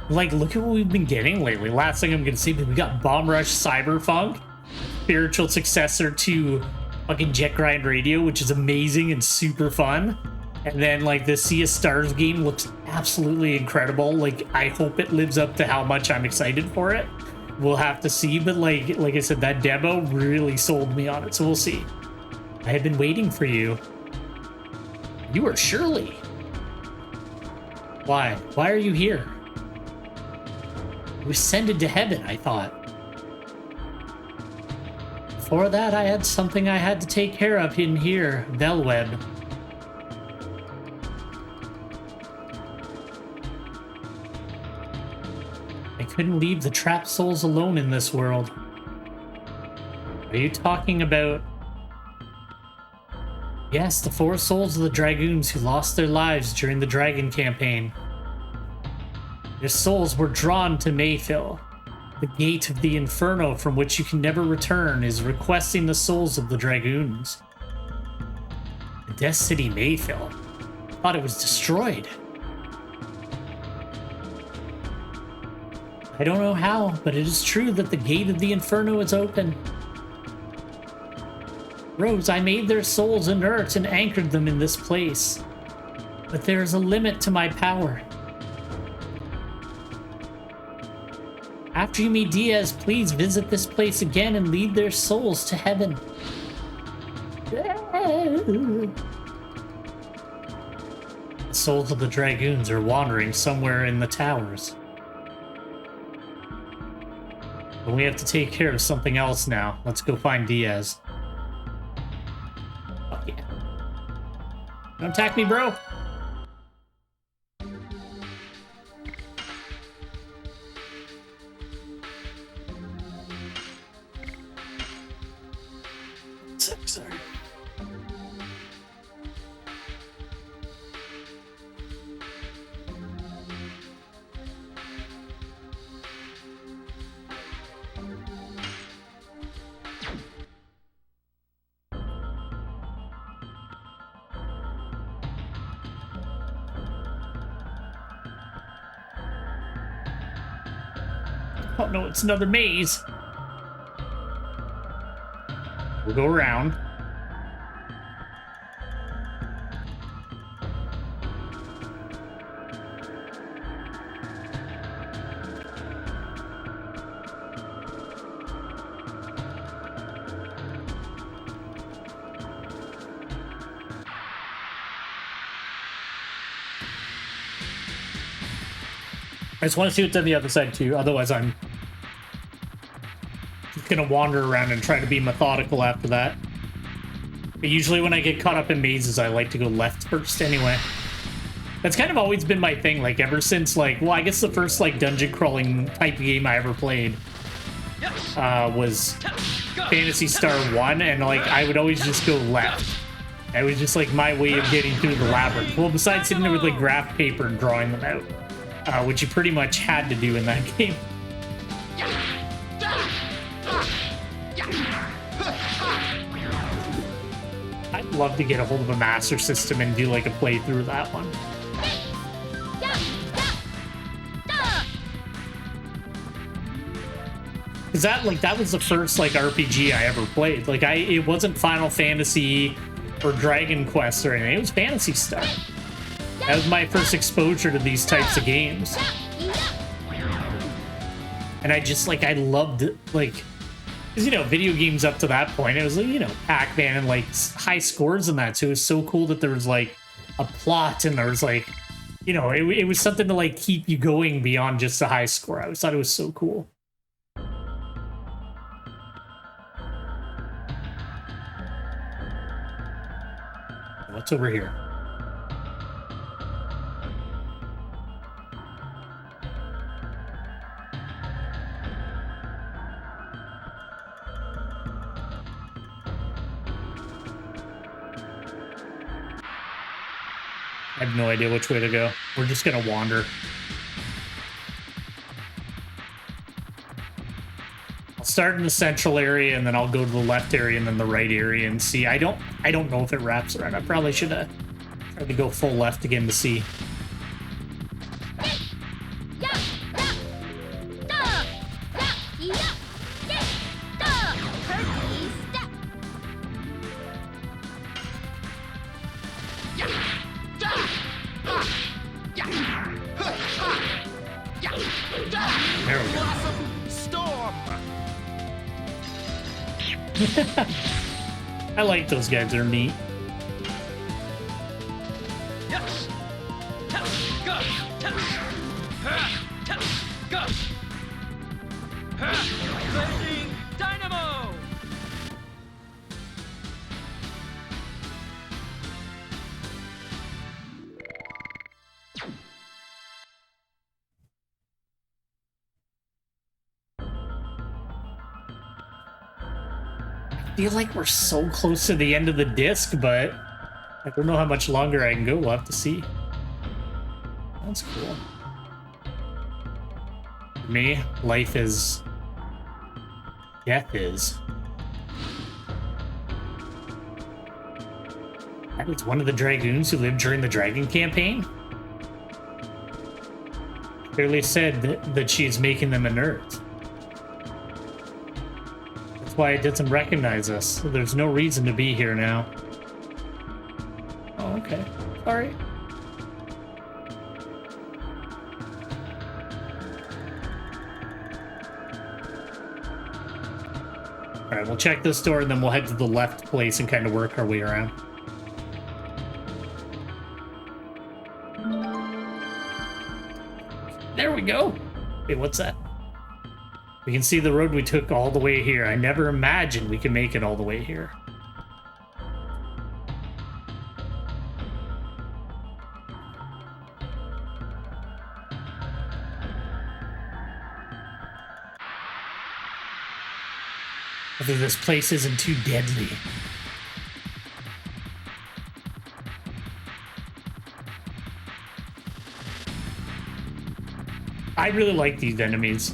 Like, look at what we've been getting lately. Last thing I'm gonna see, we got Bomb Rush Cyberpunk, spiritual successor to fucking Jet Grind Radio, which is amazing and super fun. And then, like, the Sea of Stars game looks absolutely incredible. Like, I hope it lives up to how much I'm excited for it. We'll have to see, but like I said, that demo really sold me on it, so we'll see. I have been waiting for you. You are Shirley. Why? Why are you here? You ascended to heaven, I thought. Before that, I had something I had to take care of in here, Velweb. I couldn't leave the trapped souls alone in this world. Are you talking about... Yes, the 4 souls of the Dragoons who lost their lives during the Dragon campaign. Their souls were drawn to Mayfill. The gate of the Inferno from which you can never return is requesting the souls of the Dragoons. The Death City Mayfill. I thought it was destroyed. I don't know how, but it is true that the gate of the Inferno is open. Rose, I made their souls inert and anchored them in this place. But there is a limit to my power. After you meet Diaz, please visit this place again and lead their souls to heaven. The souls of the Dragoons are wandering somewhere in the towers. But we have to take care of something else now. Let's go find Diaz. Oh, yeah. Don't attack me, bro. Sorry. Oh no, it's another maze. We'll go around. I just want to see what's on the other side too, otherwise I'm just gonna wander around and try to be methodical after that. But usually when I get caught up in mazes, I like to go left first anyway. That's kind of always been my thing, like ever since like, well, I guess the first like dungeon crawling type game I ever played was Phantasy Star 1, and like I would always just go left. It was just like my way of getting through the labyrinth. Well, besides sitting there with like graph paper and drawing them out. Which you pretty much had to do in that game. I'd love to get a hold of a Master System and do like a playthrough of that one. Cause that was the first like RPG I ever played. Like it wasn't Final Fantasy or Dragon Quest or anything. It was Phantasy Star. That was my first exposure to these types of games. And I just, like, I loved it, like, because, you know, video games up to that point, it was, like, you know, Pac-Man and, like, high scores and that, so it was so cool that there was, like, a plot and there was, like, you know, it was something to, like, keep you going beyond just a high score. I always thought it was so cool. What's over here? I have no idea which way to go. We're just gonna wander. I'll start in the central area and then I'll go to the left area and then the right area and see. I don't know if it wraps around. I probably should have tried to go full left again to see. I like those guys, they're neat. Yes. Go. Go. Blazing dynamo. I feel like we're so close to the end of the disc, but I don't know how much longer I can go. We'll have to see. That's cool. For me, life is... death is. That was one of the Dragoons who lived during the Dragon campaign. Clearly said that she's making them inert. That's why it doesn't recognize us. There's no reason to be here now. Oh, okay. Sorry. Alright, we'll check this door and then we'll head to the left place and kind of work our way around. There we go. Wait, what's that? We can see the road we took all the way here. I never imagined we could make it all the way here. Whether this place isn't too deadly. I really like these enemies.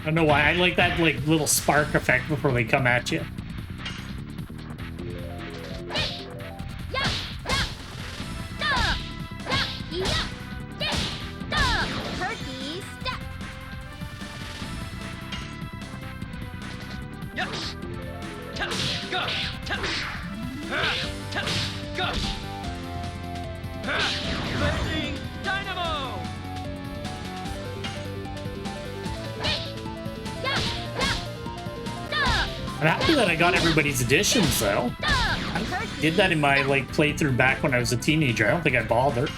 I don't know why. I like that like little spark effect before they come at you. Yes. Go. Go. Blazing dynamo. I'm happy that I got everybody's additions though. I did that in my like playthrough back when I was a teenager. I don't think I bothered.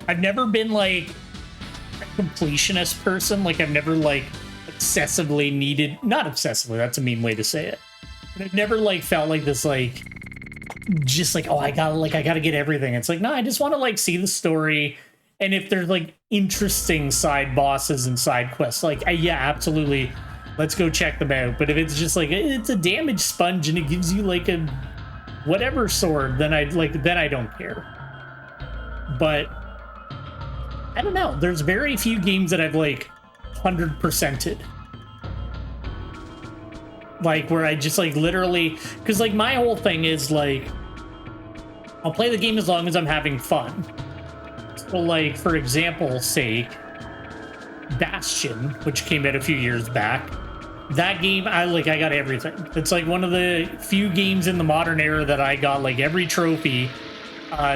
I've never been like a completionist person. Like I've never like obsessively needed, not obsessively, that's a mean way to say it. But I've never like felt like this like just like, oh, I gotta get everything. It's like, no, I just want to like see the story, and if there's like interesting side bosses and side quests, like yeah, absolutely, let's go check them out. But if it's just like it's a damage sponge and it gives you like a whatever sword, then I don't care. But I don't know, there's very few games that I've like 100%ed. Like where I just like literally, because like my whole thing is like I'll play the game as long as I'm having fun. So like for example's sake, Bastion, which came out a few years back, that game I got everything. It's like one of the few games in the modern era that I got like every trophy,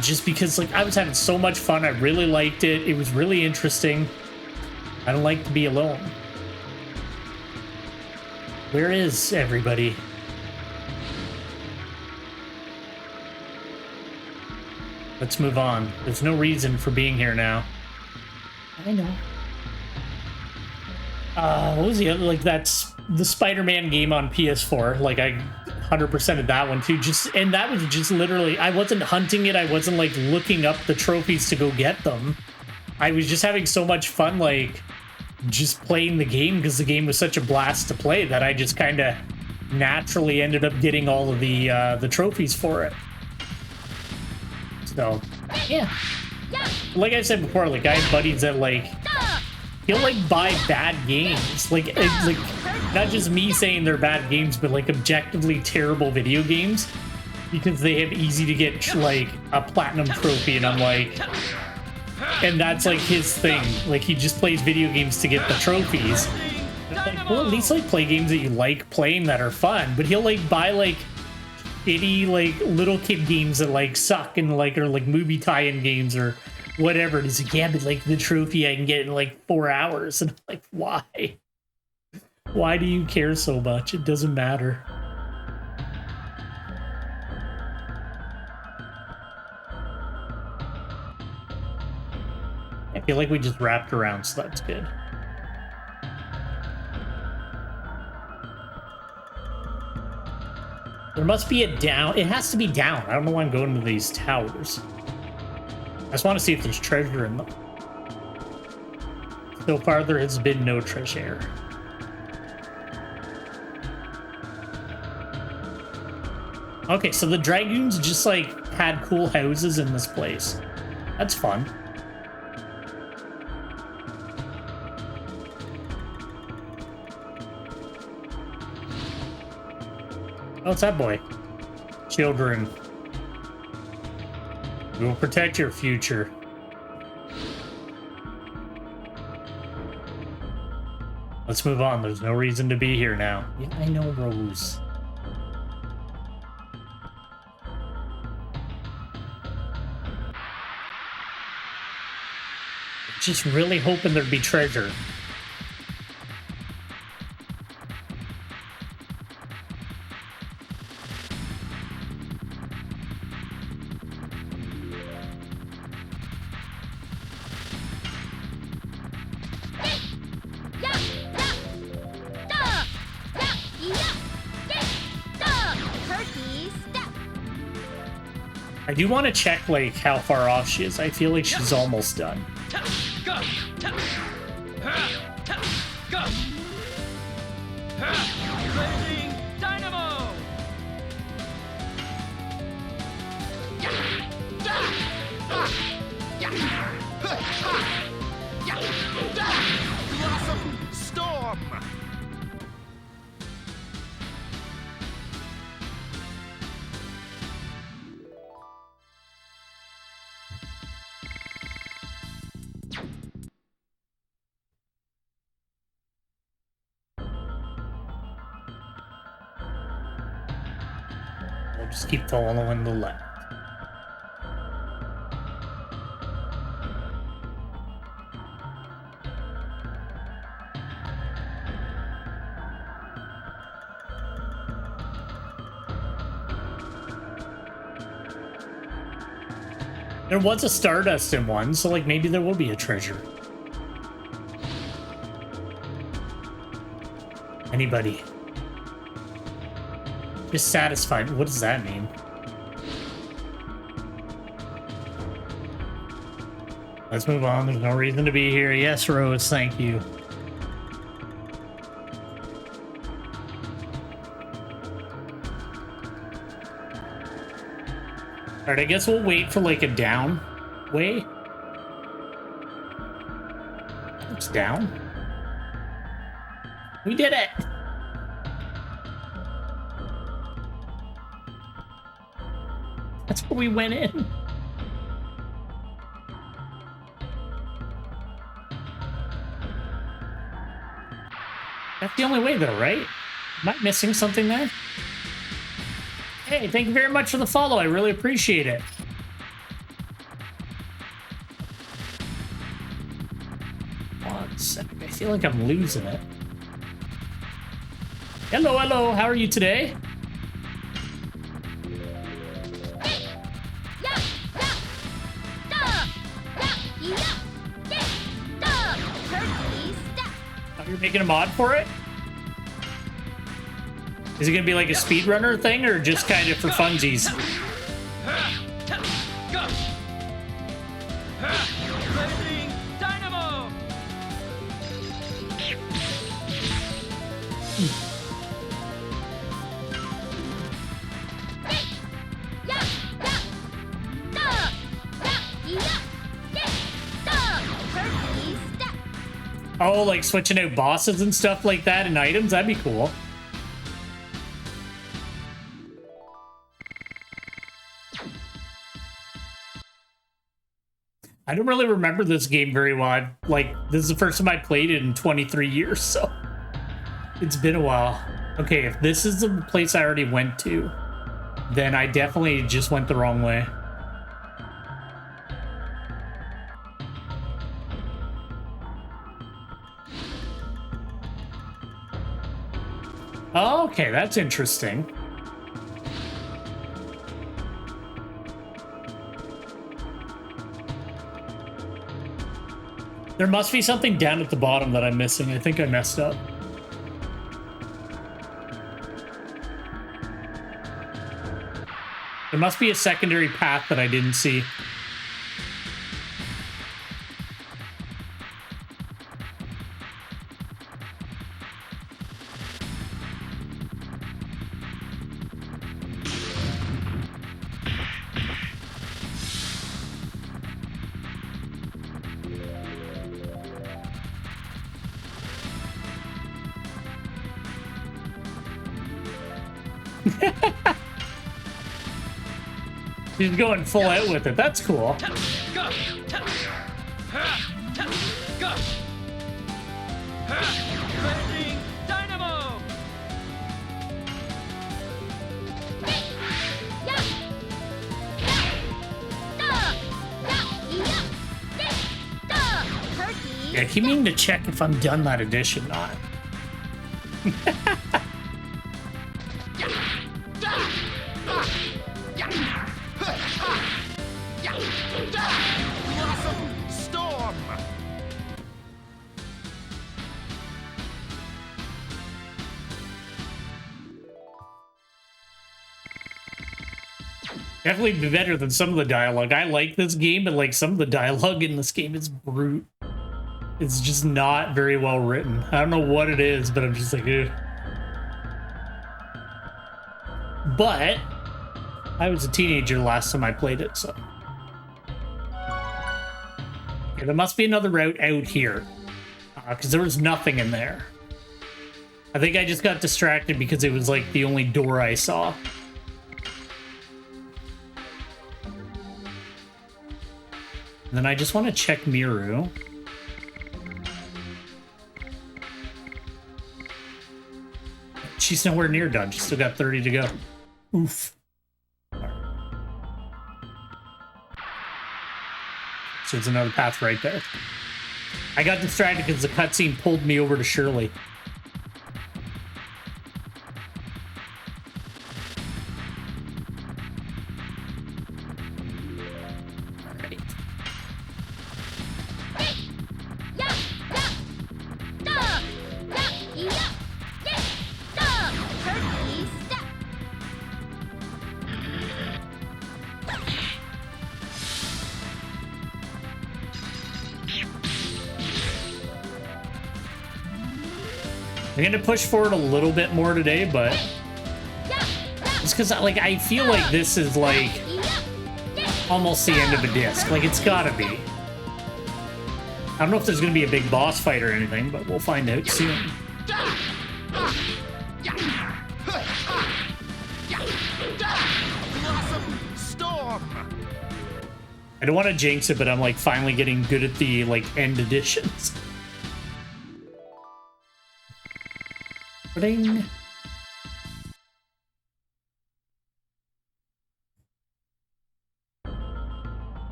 just because like I was having so much fun. I really liked it. It was really interesting. I don't like to be alone. Where is everybody? Let's move on. There's no reason for being here now. I know. What was the other, like that's the Spider-Man game on PS4. Like I 100%ed that one too. And that was just literally, I wasn't hunting it. I wasn't like looking up the trophies to go get them. I was just having so much fun, like just playing the game because the game was such a blast to play that I just kind of naturally ended up getting all of the trophies for it. So yeah, like I said before, like I have buddies that like he'll like buy bad games, like it's like not just me saying they're bad games, but like objectively terrible video games because they have easy to get like a platinum trophy, and I'm like, and that's like his thing. Like he just plays video games to get the trophies. Like, well, at least like play games that you like playing that are fun. But he'll like buy like shitty like little kid games that like suck and like or like movie tie-in games or whatever. And he's like, yeah, but like the trophy I can get in like 4 hours. And I'm like, why? Why do you care so much? It doesn't matter. I feel like we just wrapped around, so that's good. There must be a down. It has to be down. I don't know why I'm going to these towers. I just want to see if there's treasure in them. So far, there has been no treasure. Okay, so the Dragoons just, like, had cool houses in this place. That's fun. Oh, it's that boy. Children. We will protect your future. Let's move on. There's no reason to be here now. Yeah, I know, Rose. Just really hoping there'd be treasure. I do want to check, like, how far off she is. I feel like she's almost done. Go! Go! Blazing Dynamo! Blossom Storm! We'll just keep following the left. There was a Stardust in one, so like maybe there will be a treasure. Anybody? Just satisfied. What does that mean? Let's move on. There's no reason to be here. Yes, Rose, thank you. Alright, I guess we'll wait for like a down way. It's down. We did it! That's where we went in. That's the only way though, right? Am I missing something there? Hey, thank you very much for the follow. I really appreciate it. One sec. I feel like I'm losing it. Hello, hello. How are you today? Oh, you're making a mod for it? Is it gonna be like a speedrunner thing, or just kind of for funsies? Go! Blazing Dynamo! Oh, like switching out bosses and stuff like that and items? That'd be cool. I don't really remember this game very well. Like, this is the first time I played it in 23 years, so it's been a while. Okay, if this is the place I already went to, then I definitely just went the wrong way. Oh, okay, that's interesting. There must be something down at the bottom that I'm missing. I think I messed up. There must be a secondary path that I didn't see. He's going full out with it. That's cool. Go! Go! Raising dynamo. Turkey. I keep meaning to check if I'm done that edition or not. Storm! Definitely be better than some of the dialogue. I like this game, but like some of the dialogue in this game is brute. It's just not very well written. I don't know what it is, but I'm just like, ugh. But I was a teenager last time I played it, so. Okay, there must be another route out here. Because there was nothing in there. I think I just got distracted because it was like the only door I saw. And then I just want to check Miru. She's nowhere near done. She's still got 30 to go. Oof. So there's another path right there. I got distracted because the cutscene pulled me over to Shirley. I'm gonna push forward a little bit more today, but it's because like I feel like this is like almost the end of a disc. Like it's gotta be. I don't know if there's gonna be a big boss fight or anything, but we'll find out soon. Storm! I don't want to jinx it, but I'm like finally getting good at the like end editions. Ding.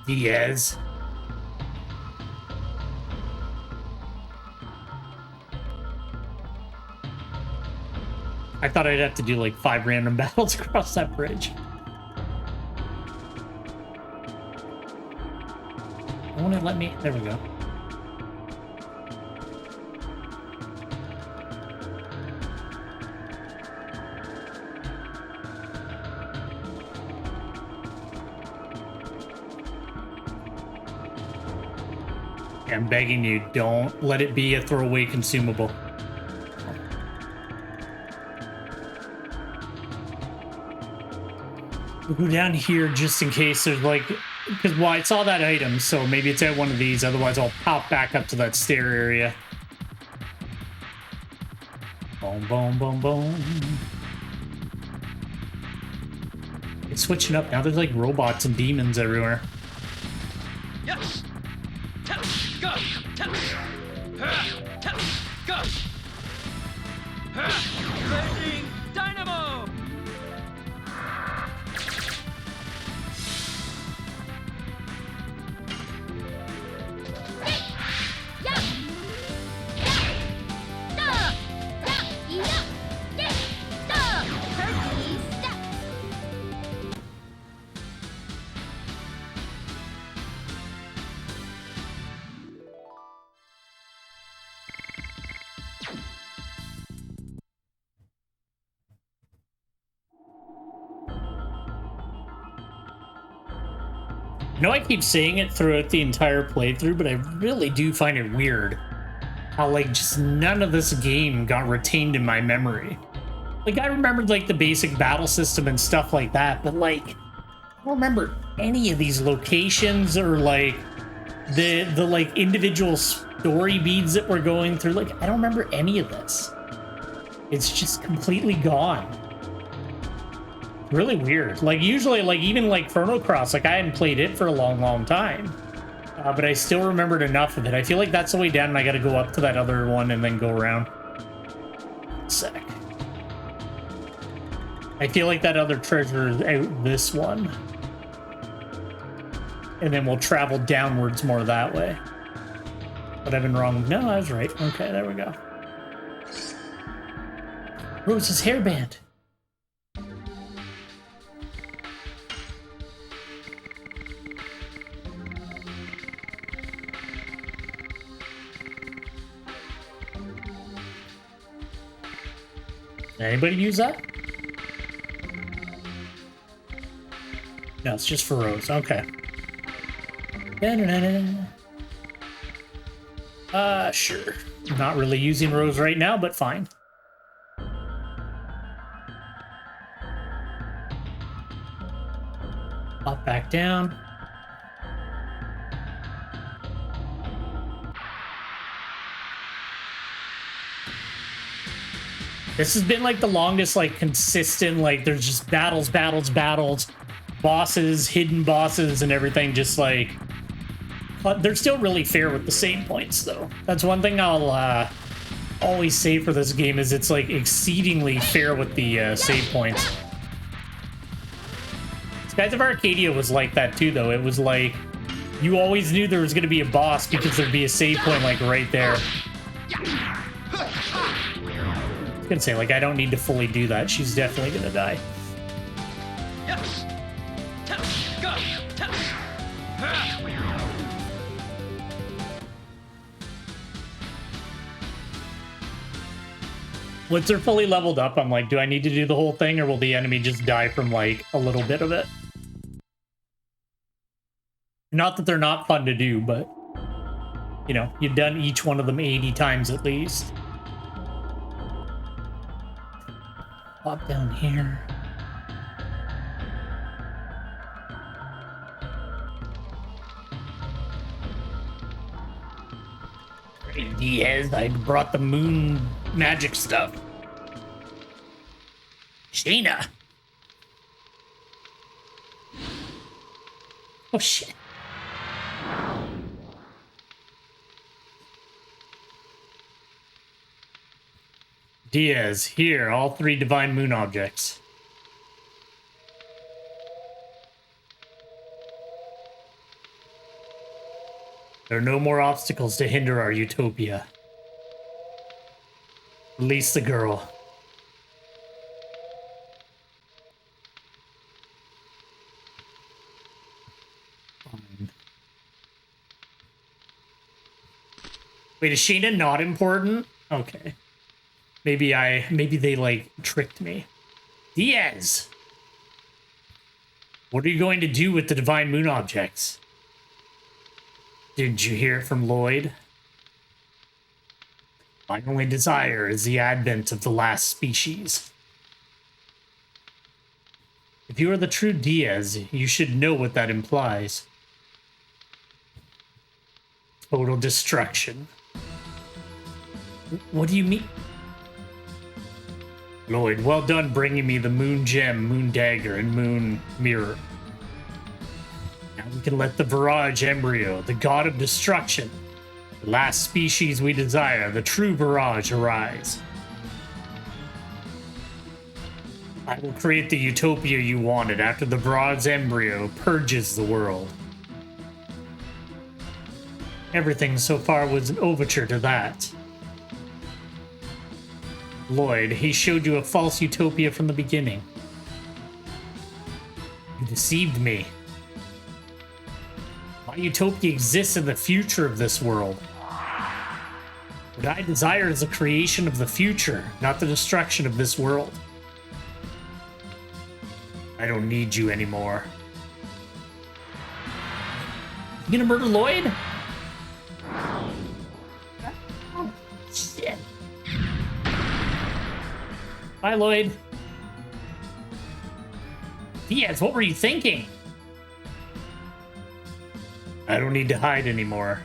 Diaz. I thought I'd have to do like 5 random battles across that bridge. Won't it let me? There we go. I'm begging you, don't let it be a throwaway consumable. We'll go down here just in case there's like, because well, I saw that item, so maybe it's at one of these. Otherwise, I'll pop back up to that stair area. Boom, boom, boom, boom. It's switching up now. There's like robots and demons everywhere. Yes. Go. Go. Raising dynamo. I know I keep saying it throughout the entire playthrough, but I really do find it weird how, like, just none of this game got retained in my memory. Like, I remembered, like, the basic battle system and stuff like that, but, like, I don't remember any of these locations or, like, the like, individual story beads that we're going through. Like, I don't remember any of this. It's just completely gone. Really weird. Like, usually, like, even like Chrono Cross, like, I hadn't played it for a long time, but I still remembered enough of it. I feel like that's the way down, and I gotta go up to that other one and then go around. Sec. I feel like that other treasure is out this one, and then we'll travel downwards more that way. But I've been wrong. No, I was right. Okay, there we go. Rose's hairband. Anybody use that? No, it's just for Rose. Okay. Sure. Not really using Rose right now, but fine. Pop back down. This has been like the longest, like, consistent, like, there's just battles, bosses, hidden bosses, and everything, just like, but they're still really fair with the save points, though. That's one thing I'll always say for this game, is it's, like, exceedingly fair with the save points. Skies of Arcadia was like that, too, though. It was like, you always knew there was going to be a boss because there'd be a save point, like, right there. I was gonna say, like, I don't need to fully do that. She's definitely gonna die. Yes. Go. Once they're fully leveled up, I'm like, do I need to do the whole thing, or will the enemy just die from, like, a little bit of it? Not that they're not fun to do, but, you know, you've done each one of them 80 times at least. Pop down here. Diaz, I brought the moon magic stuff. Shayna. Oh shit. Diaz, here, all 3 divine moon objects. There are no more obstacles to hinder our utopia. Release the girl. Fine. Wait, is Shayna not important? Okay. Maybe they, like, tricked me. Diaz! What are you going to do with the divine moon objects? Didn't you hear it from Lloyd? My only desire is the advent of the last species. If you are the true Diaz, you should know what that implies. Total destruction. What do you mean? Lloyd, well done bringing me the moon gem, moon dagger, and moon mirror. Now we can let the Barrage embryo, the god of destruction, the last species we desire, the true Barrage, arise. I will create the utopia you wanted after the Barrage embryo purges the world. Everything so far was an overture to that. Lloyd, he showed you a false utopia from the beginning. You deceived me. My utopia exists in the future of this world. What I desire is the creation of the future, not the destruction of this world. I don't need you anymore. You gonna murder Lloyd? Oh, shit. Bye, Lloyd. Diaz, what were you thinking? I don't need to hide anymore.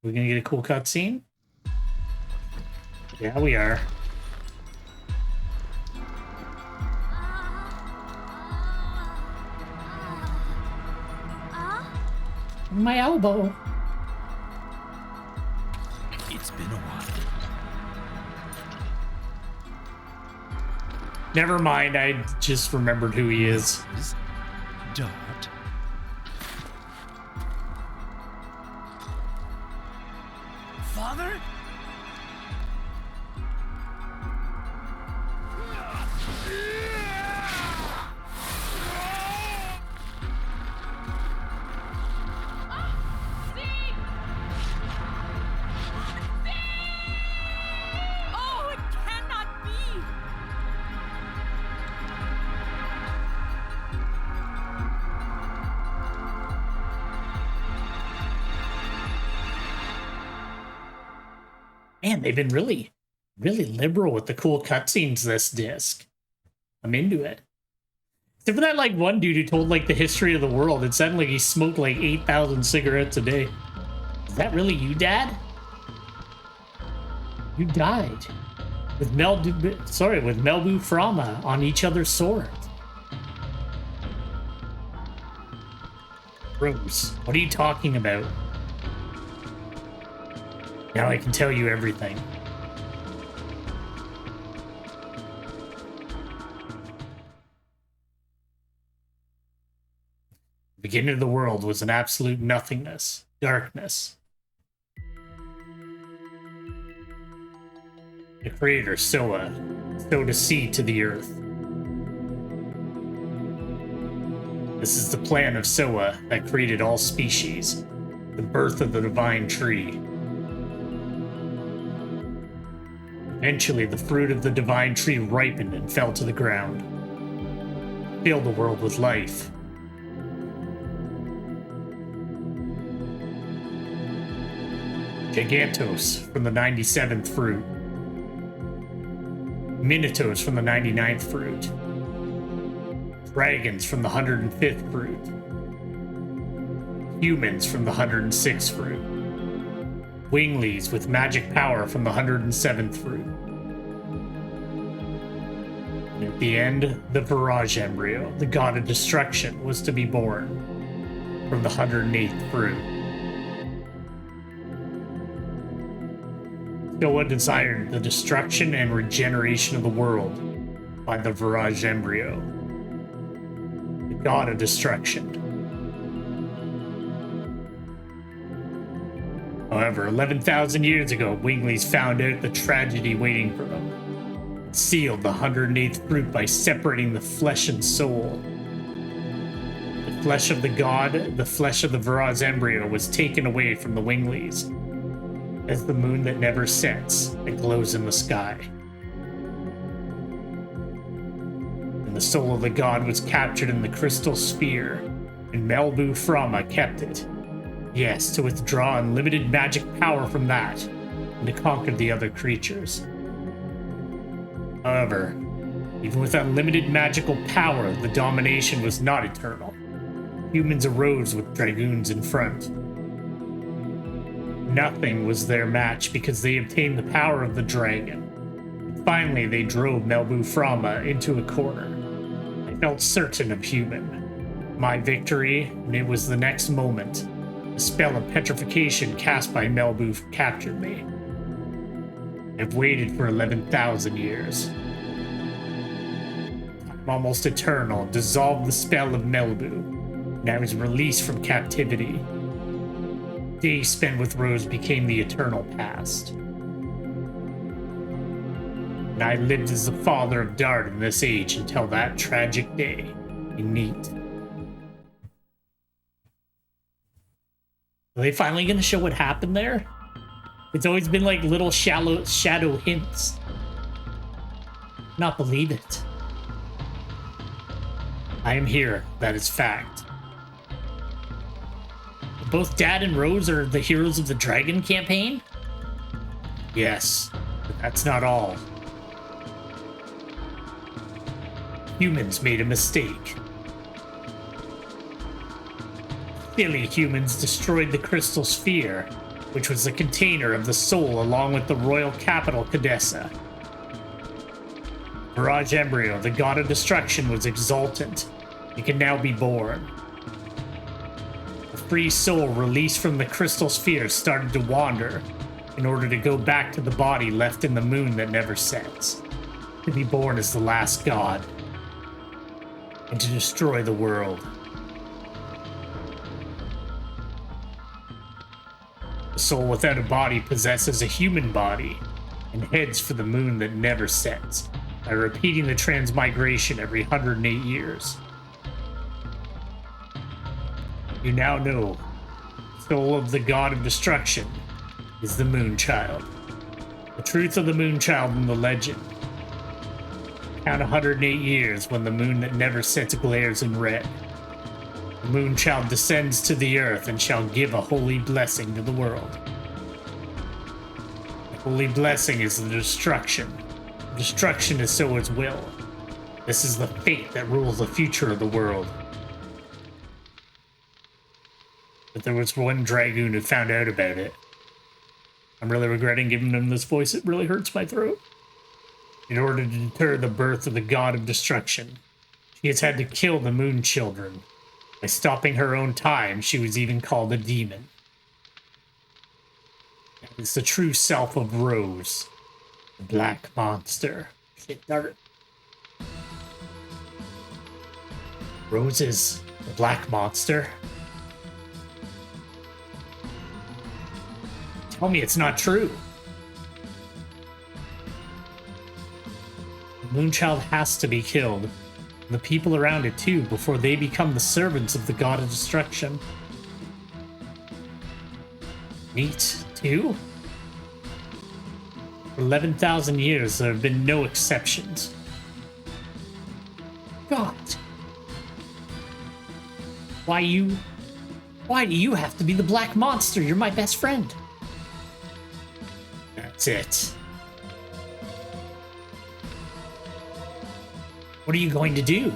We're gonna get a cool cutscene? Yeah, we are. My elbow. It's been a while. Never mind, I just remembered who he is. Dart. Father? Oh, it cannot be! Man, they've been really liberal with the cool cutscenes this disc. I'm into it. Except for that, like, one dude who told, like, the history of the world. It sounded like he smoked, like, 8,000 cigarettes a day. Is that really you, Dad? You died. With Melbu Frama on each other's sword. Rose, what are you talking about? Now I can tell you everything. The beginning of the world was an absolute nothingness, darkness. The creator, Soa, sowed a seed to the earth. This is the plan of Soa that created all species, the birth of the divine tree. Eventually, the fruit of the divine tree ripened and fell to the ground. Filled the world with life. Gigantos from the 97th fruit. Minotaurs from the 99th fruit. Dragons from the 105th fruit. Humans from the 106th fruit. Winglies with magic power from the 107th fruit. And at the end, the Virage embryo, the god of destruction, was to be born from the 108th fruit. Noah desired the destruction and regeneration of the world by the Virage embryo, the god of destruction. However, 11,000 years ago, Winglies found out the tragedy waiting for them. Sealed the 108th fruit by separating the flesh and soul. The flesh of the god, the flesh of the Virage embryo, was taken away from the Winglies, as the moon that never sets, that glows in the sky. And the soul of the god was captured in the crystal sphere, and Melbu Frama kept it. Yes, to withdraw unlimited magic power from that, and to conquer the other creatures. However, even with unlimited magical power, the domination was not eternal. Humans arose with dragoons in front. Nothing was their match because they obtained the power of the dragon. Finally, they drove Melbu Frama into a corner. I felt certain of human. My victory, and it was the next moment. The spell of petrification cast by Melbu captured me. I've waited for 11,000 years. I'm almost eternal, dissolved the spell of Melbu, and I was released from captivity. Days spent with Rose became the eternal past. And I lived as the father of Dart in this age until that tragic day in Neat. Are they finally going to show what happened there? It's always been like little shadow hints. Not believe it. I am here. That is fact. Both Dad and Rose are the heroes of the Dragon campaign? Yes, but that's not all. Humans made a mistake. Silly humans destroyed the crystal sphere, which was the container of the soul along with the royal capital, Cadessa. Mirage Embryo, the god of destruction, was exultant. It can now be born. The free soul released from the crystal sphere started to wander in order to go back to the body left in the moon that never sets. To be born as the last god. And to destroy the world. The soul without a body possesses a human body and heads for the moon that never sets by repeating the transmigration every 108 years. You now know the soul of the god of destruction is the Moonchild. The truth of the Moonchild in the legend. Count 108 years when the moon that never sets glares in red. The Moonchild descends to the earth and shall give a holy blessing to the world. The holy blessing is the destruction. Destruction is so its will. This is the fate that rules the future of the world. But there was one Dragoon who found out about it. I'm really regretting giving him this voice. It really hurts my throat. In order to deter the birth of the god of destruction, she has had to kill the moon children. By stopping her own time, she was even called a demon. That is the true self of Rose. The black monster. Shit, darn it. Rose is the black monster? Tell me it's not true. The Moonchild has to be killed. And the people around it too, before they become the servants of the god of destruction. Meat too? For 11,000 years, there have been no exceptions. God. Why do you have to be the black monster? You're my best friend. That's it. What are you going to do?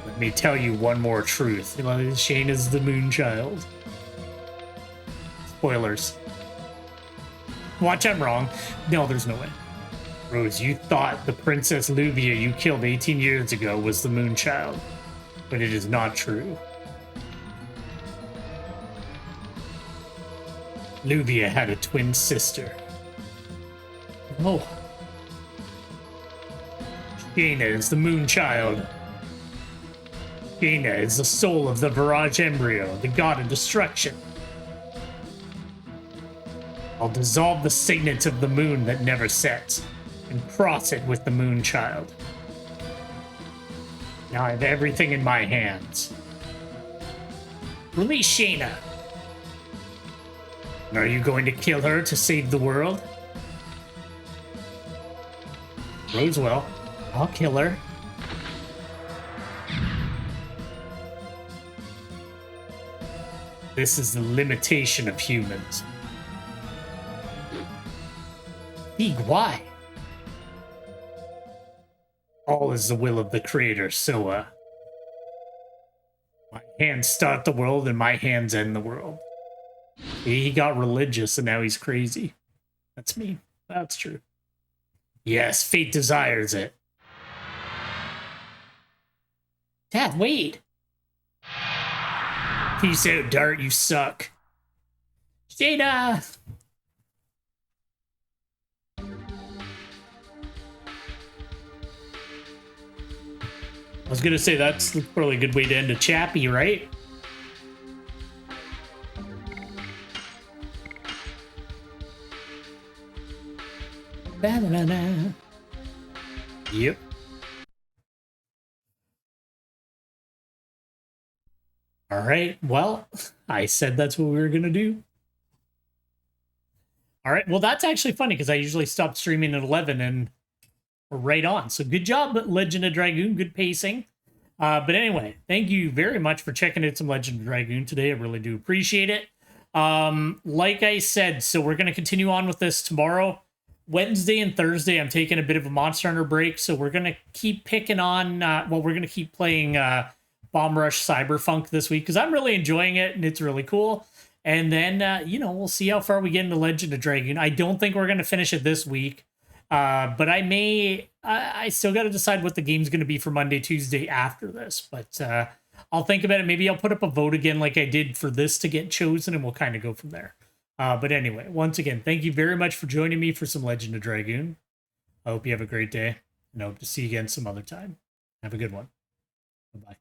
Let me tell you one more truth. Shane is the Moonchild. Spoilers. Watch, I'm wrong. No, there's no way. Rose, you thought the Princess Luvia you killed 18 years ago was the Moonchild, but it is not true. Luvia had a twin sister. Oh. Jaina is the Moonchild. Jaina is the soul of the Mirage Embryo, the god of destruction. I'll dissolve the signet of the moon that never sets and cross it with the Moonchild. Now I have everything in my hands. Release Jaina. And are you going to kill her to save the world? Rosewell, I'll kill her. This is the limitation of humans. Eeg, why? All is the will of the creator, Soa. My hands start the world and my hands end the world. He got religious and now he's crazy. That's me. That's true. Yes, fate desires it. Dad, wait. Peace out, Dart, you suck. Jaina! I was gonna say that's probably a good way to end a chappy, right? Ba-da-da-da. Yep. All right. Well, I said that's what we were going to do. All right. Well, that's actually funny because I usually stop streaming at 11 and we're right on. So good job, Legend of Dragoon. Good pacing. But anyway, thank you very much for checking out some Legend of Dragoon today. I really do appreciate it. Like I said, so we're going to continue on with this tomorrow. Wednesday and Thursday, I'm taking a bit of a Monster Hunter break. So we're going to keep picking on, we're going to keep playing Bomb Rush Cyberpunk this week because I'm really enjoying it and it's really cool. And then, we'll see how far we get into Legend of Dragoon. I don't think we're going to finish it this week. But I still got to decide what the game's going to be for Monday, Tuesday after this. But I'll think about it. Maybe I'll put up a vote again like I did for this to get chosen and we'll kind of go from there. But anyway, once again, thank you very much for joining me for some Legend of Dragoon. I hope you have a great day and I hope to see you again some other time. Have a good one. Bye-bye.